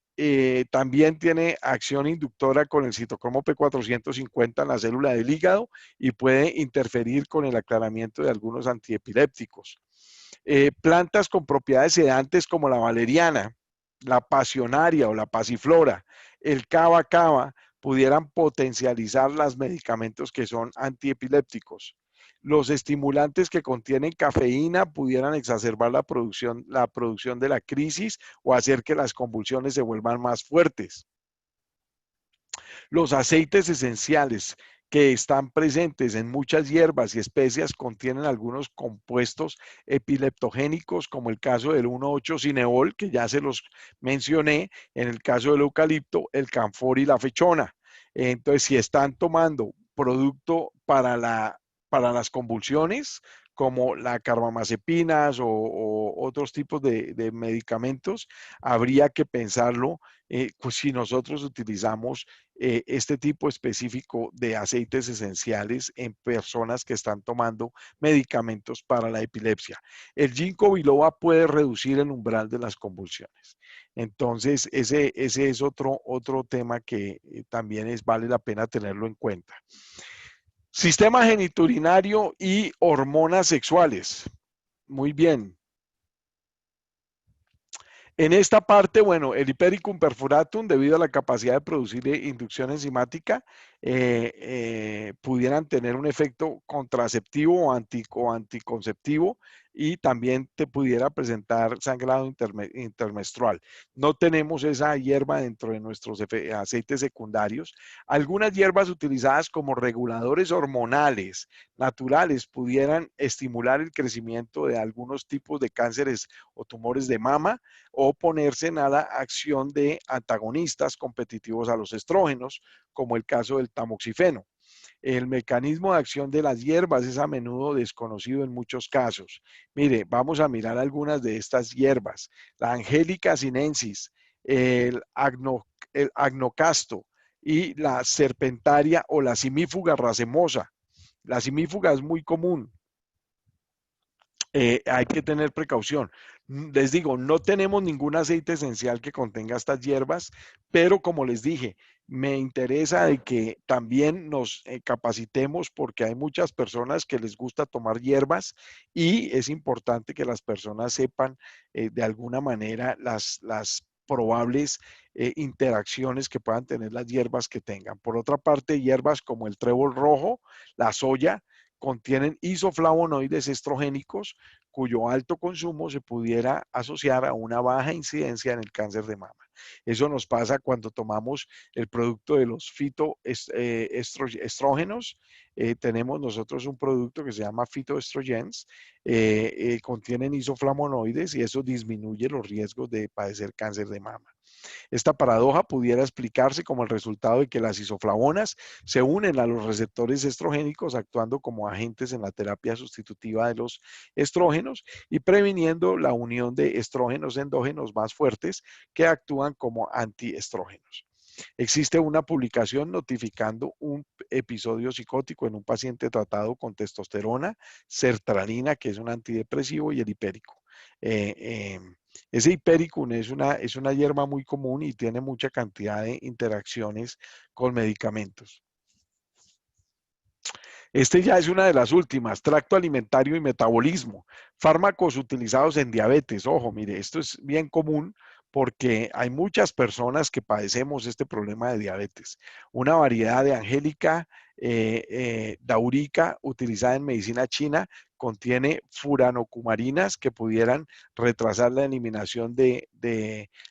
también tiene acción inductora con el citocromo P450 en la célula del hígado y puede interferir con el aclaramiento de algunos antiepilépticos. Plantas con propiedades sedantes como la valeriana, la pasionaria o la pasiflora, el cava pudieran potencializar los medicamentos que son antiepilépticos. Los estimulantes que contienen cafeína pudieran exacerbar la producción de la crisis o hacer que las convulsiones se vuelvan más fuertes. Los aceites esenciales que están presentes en muchas hierbas y especias contienen algunos compuestos epileptogénicos, como el caso del 1,8-cineol, que ya se los mencioné, en el caso del eucalipto, el camfor y la fechona. Entonces, si están tomando producto para las convulsiones, como la carbamazepinas o otros tipos de medicamentos, habría que pensarlo pues si nosotros utilizamos este tipo específico de aceites esenciales en personas que están tomando medicamentos para la epilepsia. El ginkgo biloba puede reducir el umbral de las convulsiones. Entonces, ese es otro tema que también vale la pena tenerlo en cuenta. Sistema genitourinario y hormonas sexuales. Muy bien. En esta parte, bueno, el Hipericum perforatum, debido a la capacidad de producir inducción enzimática, pudieran tener un efecto contraceptivo o anticonceptivo y también te pudiera presentar sangrado intermenstrual. No tenemos esa hierba dentro de nuestros aceites secundarios. Algunas hierbas utilizadas como reguladores hormonales naturales pudieran estimular el crecimiento de algunos tipos de cánceres o tumores de mama o ponerse en la acción de antagonistas competitivos a los estrógenos, como el caso del tamoxifeno. El mecanismo de acción de las hierbas es a menudo desconocido en muchos casos. Mire, vamos a mirar algunas de estas hierbas. La Angelica sinensis, el, el agnocasto y la serpentaria o la simífuga racemosa. La simífuga es muy común. Hay que tener precaución. Les digo, no tenemos ningún aceite esencial que contenga estas hierbas, pero como les dije, me interesa de que también nos capacitemos porque hay muchas personas que les gusta tomar hierbas y es importante que las personas sepan de alguna manera las probables interacciones que puedan tener las hierbas que tengan. Por otra parte, hierbas como el trébol rojo, la soya, contienen isoflavonoides estrogénicos cuyo alto consumo se pudiera asociar a una baja incidencia en el cáncer de mama. Eso nos pasa cuando tomamos el producto de los fitoestrógenos. Tenemos nosotros un producto que se llama fitoestrogens, contienen isoflavonoides y eso disminuye los riesgos de padecer cáncer de mama. Esta paradoja pudiera explicarse como el resultado de que las isoflavonas se unen a los receptores estrogénicos actuando como agentes en la terapia sustitutiva de los estrógenos y previniendo la unión de estrógenos endógenos más fuertes que actúan como antiestrógenos. Existe una publicación notificando un episodio psicótico en un paciente tratado con testosterona, sertralina, que es un antidepresivo, y el hipérico. Ese hipericum es una hierba muy común y tiene mucha cantidad de interacciones con medicamentos. Este ya es una de las últimas, tracto alimentario y metabolismo, fármacos utilizados en diabetes. Ojo, mire, esto es bien común porque hay muchas personas que padecemos este problema de diabetes. Una variedad de Angelica daurica utilizada en medicina china contiene furanocumarinas que pudieran retrasar la eliminación de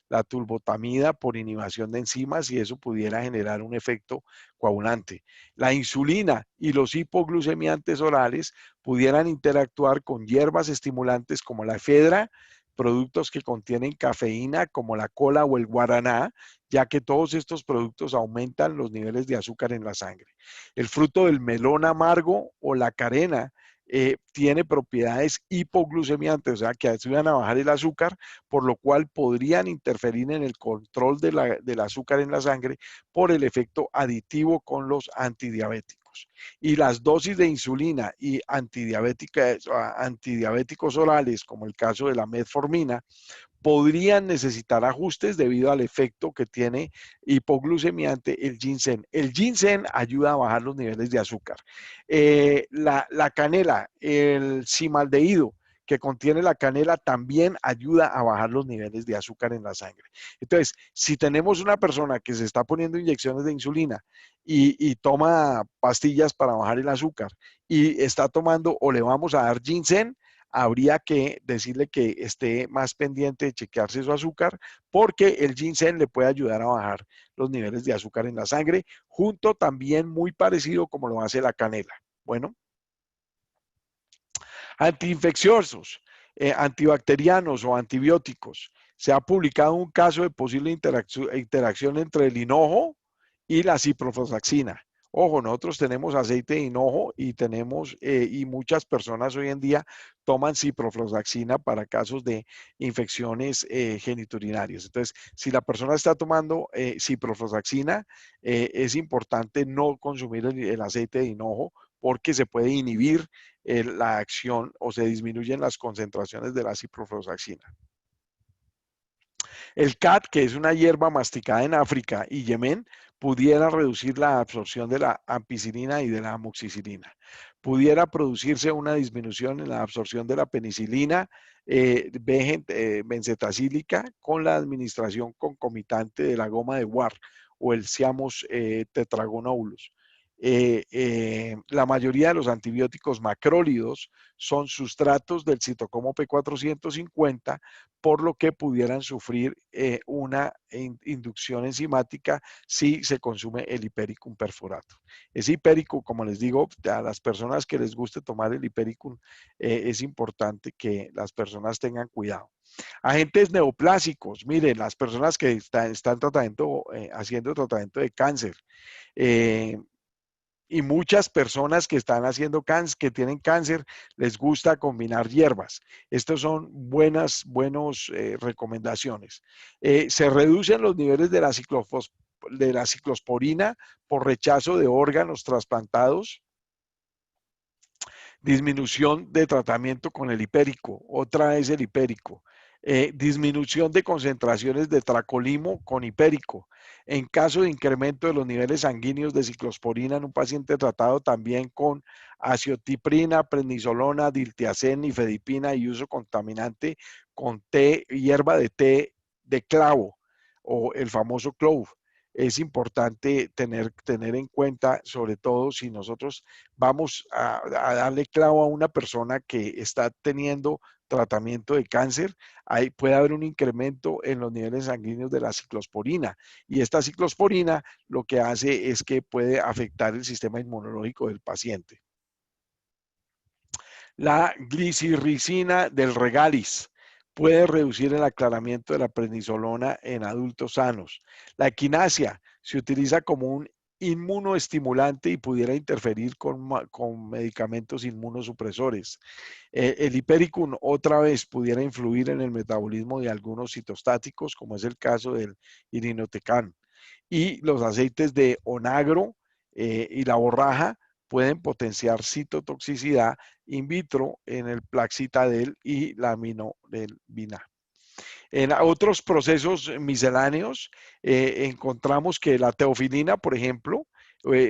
la tulbotamida por inhibición de enzimas y eso pudiera generar un efecto coagulante. La insulina y los hipoglucemiantes orales pudieran interactuar con hierbas estimulantes como la efedra, productos que contienen cafeína como la cola o el guaraná, ya que todos estos productos aumentan los niveles de azúcar en la sangre. El fruto del melón amargo o la carena tiene propiedades hipoglucemiantes, o sea, que ayudan a bajar el azúcar, por lo cual podrían interferir en el control del azúcar en la sangre por el efecto aditivo con los antidiabéticos. Y las dosis de insulina y antidiabéticos orales, como el caso de la metformina, podrían necesitar ajustes debido al efecto que tiene hipoglucemiante el ginseng. El ginseng ayuda a bajar los niveles de azúcar. La canela, el cimaldehído, que contiene la canela, también ayuda a bajar los niveles de azúcar en la sangre. Entonces, si tenemos una persona que se está poniendo inyecciones de insulina y toma pastillas para bajar el azúcar y está tomando o le vamos a dar ginseng, habría que decirle que esté más pendiente de chequearse su azúcar porque el ginseng le puede ayudar a bajar los niveles de azúcar en la sangre, junto también muy parecido como lo hace la canela. Bueno, antiinfecciosos, antibacterianos o antibióticos. Se ha publicado un caso de posible interacción entre el hinojo y la ciprofloxacina. Ojo, nosotros tenemos aceite de hinojo y tenemos, y muchas personas hoy en día toman ciprofloxacina para casos de infecciones geniturinarias. Entonces, si la persona está tomando ciprofloxacina, es importante no consumir el aceite de hinojo porque se puede inhibir la acción o se disminuyen las concentraciones de la ciprofloxacina. El CAD, que es una hierba masticada en África y Yemen, pudiera reducir la absorción de la ampicilina y de la amoxicilina. Pudiera producirse una disminución en la absorción de la penicilina benzetacílica con la administración concomitante de la goma de War o el Siamos tetragonoulos. La mayoría de los antibióticos macrólidos son sustratos del citocromo P450, por lo que pudieran sufrir una inducción enzimática si se consume el Hipericum perfurato. Ese Hipericum, como les digo, a las personas que les guste tomar el Hipericum, es importante que las personas tengan cuidado. Agentes neoplásicos, miren, las personas que están haciendo tratamiento de cáncer, y muchas personas que están haciendo cáncer, que tienen cáncer, les gusta combinar hierbas. Estas son buenas recomendaciones. Se reducen los niveles de la ciclosporina por rechazo de órganos trasplantados. Disminución de tratamiento con el hipérico, otra vez el hipérico. Disminución de concentraciones de tracolimo con hipérico. En caso de incremento de los niveles sanguíneos de ciclosporina en un paciente tratado también con aciotiprina, prednisolona, diltiazem, nifedipina y uso contaminante con hierba de té de clavo o el famoso clove. Es importante tener en cuenta, sobre todo si nosotros vamos a darle clavo a una persona que está teniendo tratamiento de cáncer, ahí puede haber un incremento en los niveles sanguíneos de la ciclosporina. Y esta ciclosporina lo que hace es que puede afectar el sistema inmunológico del paciente. La glicirricina del Regalis puede reducir el aclaramiento de la prednisolona en adultos sanos. La equinacia se utiliza como un inmunoestimulante y pudiera interferir con medicamentos inmunosupresores. El hipericum otra vez pudiera influir en el metabolismo de algunos citostáticos, como es el caso del irinotecan. Y los aceites de onagro y la borraja pueden potenciar citotoxicidad in vitro en el Plaxitadel y la aminodelvina. En otros procesos misceláneos encontramos que la teofilina, por ejemplo,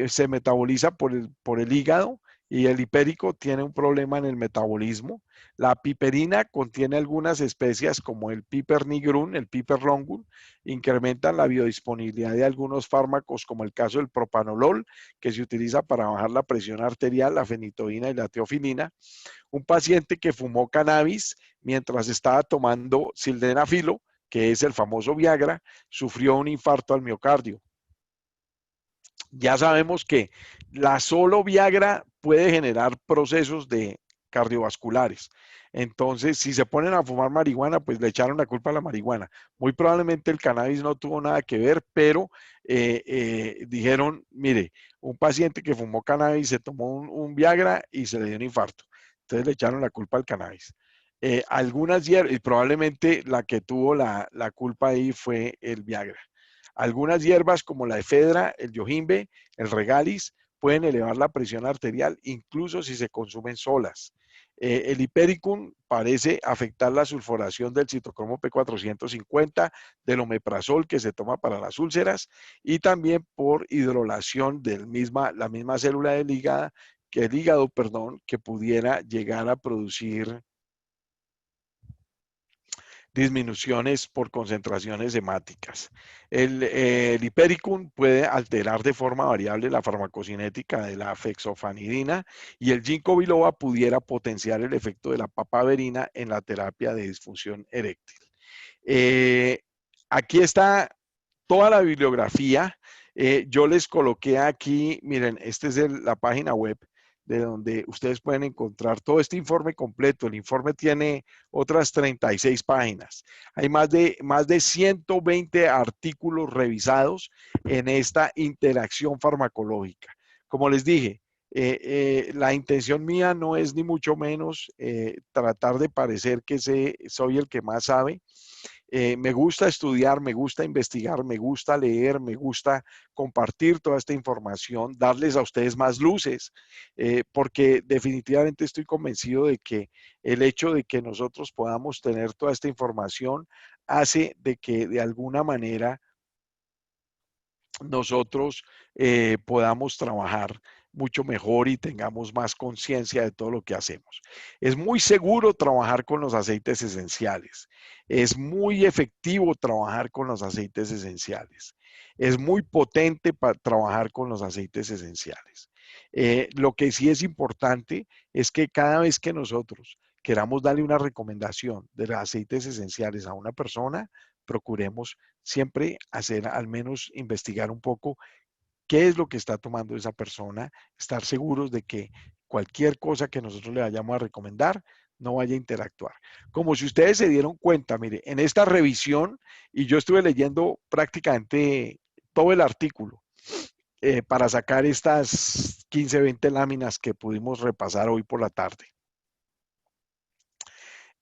se metaboliza por el hígado y el hipérico tiene un problema en el metabolismo. La piperina contiene algunas especias como el piper nigrum, el piper longum, incrementan la biodisponibilidad de algunos fármacos como el caso del propanolol, que se utiliza para bajar la presión arterial, la fenitoína y la teofilina. Un paciente que fumó cannabis mientras estaba tomando sildenafilo, que es el famoso Viagra, sufrió un infarto al miocardio. Ya sabemos que la solo Viagra puede generar procesos cardiovasculares. Entonces, si se ponen a fumar marihuana, pues le echaron la culpa a la marihuana. Muy probablemente el cannabis no tuvo nada que ver, pero dijeron, mire, un paciente que fumó cannabis se tomó un Viagra y se le dio un infarto. Entonces le echaron la culpa al cannabis. Algunas hierbas, y probablemente la que tuvo la culpa ahí fue el Viagra. Algunas hierbas como la efedra, el yojimbe, el regalis, pueden elevar la presión arterial, incluso si se consumen solas. El hipericum parece afectar la sulforación del citocromo P450, del omeprazol que se toma para las úlceras y también por hidrolación de la misma célula del hígado, que pudiera llegar a producir disminuciones por concentraciones hemáticas. El hipericum puede alterar de forma variable la farmacocinética de la fexofanidina y el ginkgo biloba pudiera potenciar el efecto de la papaverina en la terapia de disfunción eréctil. Aquí está toda la bibliografía. Yo les coloqué aquí, miren, esta es la página web de donde ustedes pueden encontrar todo este informe completo. El informe tiene otras 36 páginas. Hay más de 120 artículos revisados en esta interacción farmacológica. Como les dije, la intención mía no es ni mucho menos tratar de parecer que soy el que más sabe. Me gusta estudiar, me gusta investigar, me gusta leer, me gusta compartir toda esta información, darles a ustedes más luces, porque definitivamente estoy convencido de que el hecho de que nosotros podamos tener toda esta información hace de que de alguna manera nosotros podamos trabajar mucho mejor y tengamos más conciencia de todo lo que hacemos. Es muy seguro trabajar con los aceites esenciales. Es muy efectivo trabajar con los aceites esenciales. Es muy potente para trabajar con los aceites esenciales. Lo que sí es importante es que cada vez que nosotros queramos darle una recomendación de los aceites esenciales a una persona, procuremos siempre hacer, al menos investigar un poco qué es lo que está tomando esa persona, estar seguros de que cualquier cosa que nosotros le vayamos a recomendar no vaya a interactuar. Como si ustedes se dieron cuenta, mire, en esta revisión, y yo estuve leyendo prácticamente todo el artículo para sacar estas 15, 20 láminas que pudimos repasar hoy por la tarde.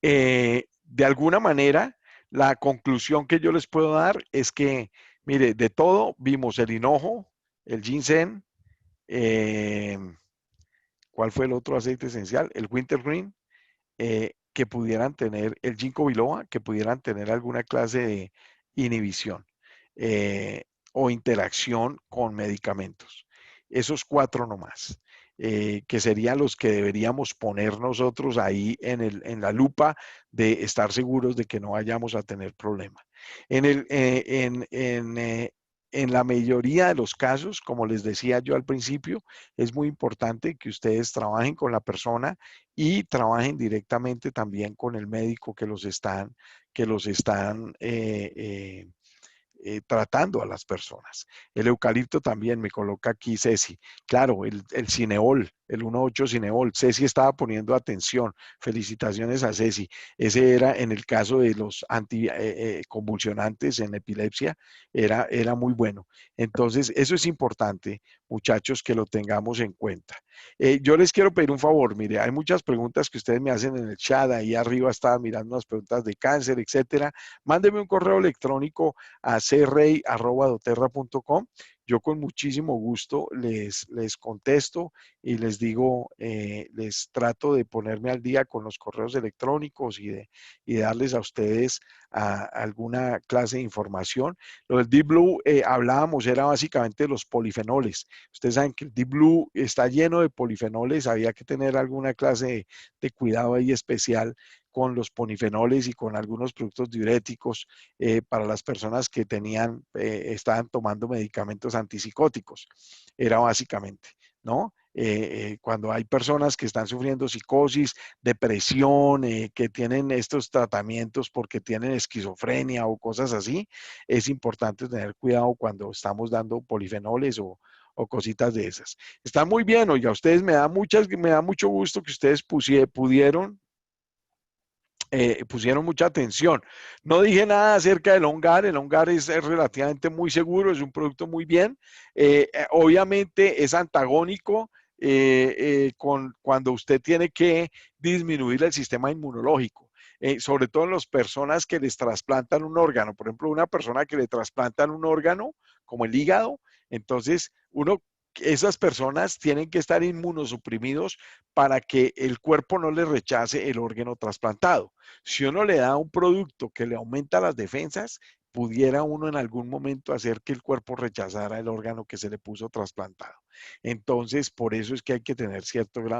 De alguna manera, la conclusión que yo les puedo dar es que, mire, de todo vimos el hinojo, el ginseng, ¿cuál fue el otro aceite esencial? El wintergreen, que pudieran tener, el ginkgo biloba, que pudieran tener alguna clase de inhibición o interacción con medicamentos. Esos 4 nomás. Que serían los que deberíamos poner nosotros ahí en la lupa de estar seguros de que no vayamos a tener problema. En la mayoría de los casos, como les decía yo al principio, es muy importante que ustedes trabajen con la persona y trabajen directamente también con el médico que los están tratando a las personas. El eucalipto también me coloca aquí Ceci. Claro, el cineol, el 1,8 cineol. Ceci estaba poniendo atención. Felicitaciones a Ceci. Ese era en el caso de los anticonvulsionantes en epilepsia, era muy bueno. Entonces, eso es importante, muchachos, que lo tengamos en cuenta. Yo les quiero pedir un favor. Mire, hay muchas preguntas que ustedes me hacen en el chat. Ahí arriba estaba mirando unas preguntas de cáncer, etcétera. Mándenme un correo electrónico a crey@doterra.com. Yo con muchísimo gusto les contesto y les digo, les trato de ponerme al día con los correos electrónicos y darles a ustedes alguna clase de información. Lo del Deep Blue, hablábamos, era básicamente los polifenoles. Ustedes saben que el Deep Blue está lleno de polifenoles, había que tener alguna clase de cuidado ahí especial con los polifenoles y con algunos productos diuréticos para las personas que estaban tomando medicamentos antipsicóticos. Era básicamente, ¿no? Cuando hay personas que están sufriendo psicosis, depresión, que tienen estos tratamientos porque tienen esquizofrenia o cosas así, es importante tener cuidado cuando estamos dando polifenoles o cositas de esas. Está muy bien, oiga, ustedes me da mucho gusto que ustedes pusieron mucha atención. No dije nada acerca del Ongar. El Ongar es relativamente muy seguro, es un producto muy bien. Obviamente es antagónico cuando usted tiene que disminuir el sistema inmunológico. Sobre todo en las personas que les trasplantan un órgano. Por ejemplo, una persona que le trasplantan un órgano, como el hígado, entonces esas personas tienen que estar inmunosuprimidos para que el cuerpo no les rechace el órgano trasplantado. Si uno le da un producto que le aumenta las defensas, pudiera uno en algún momento hacer que el cuerpo rechazara el órgano que se le puso trasplantado. Entonces, por eso es que hay que tener cierto grado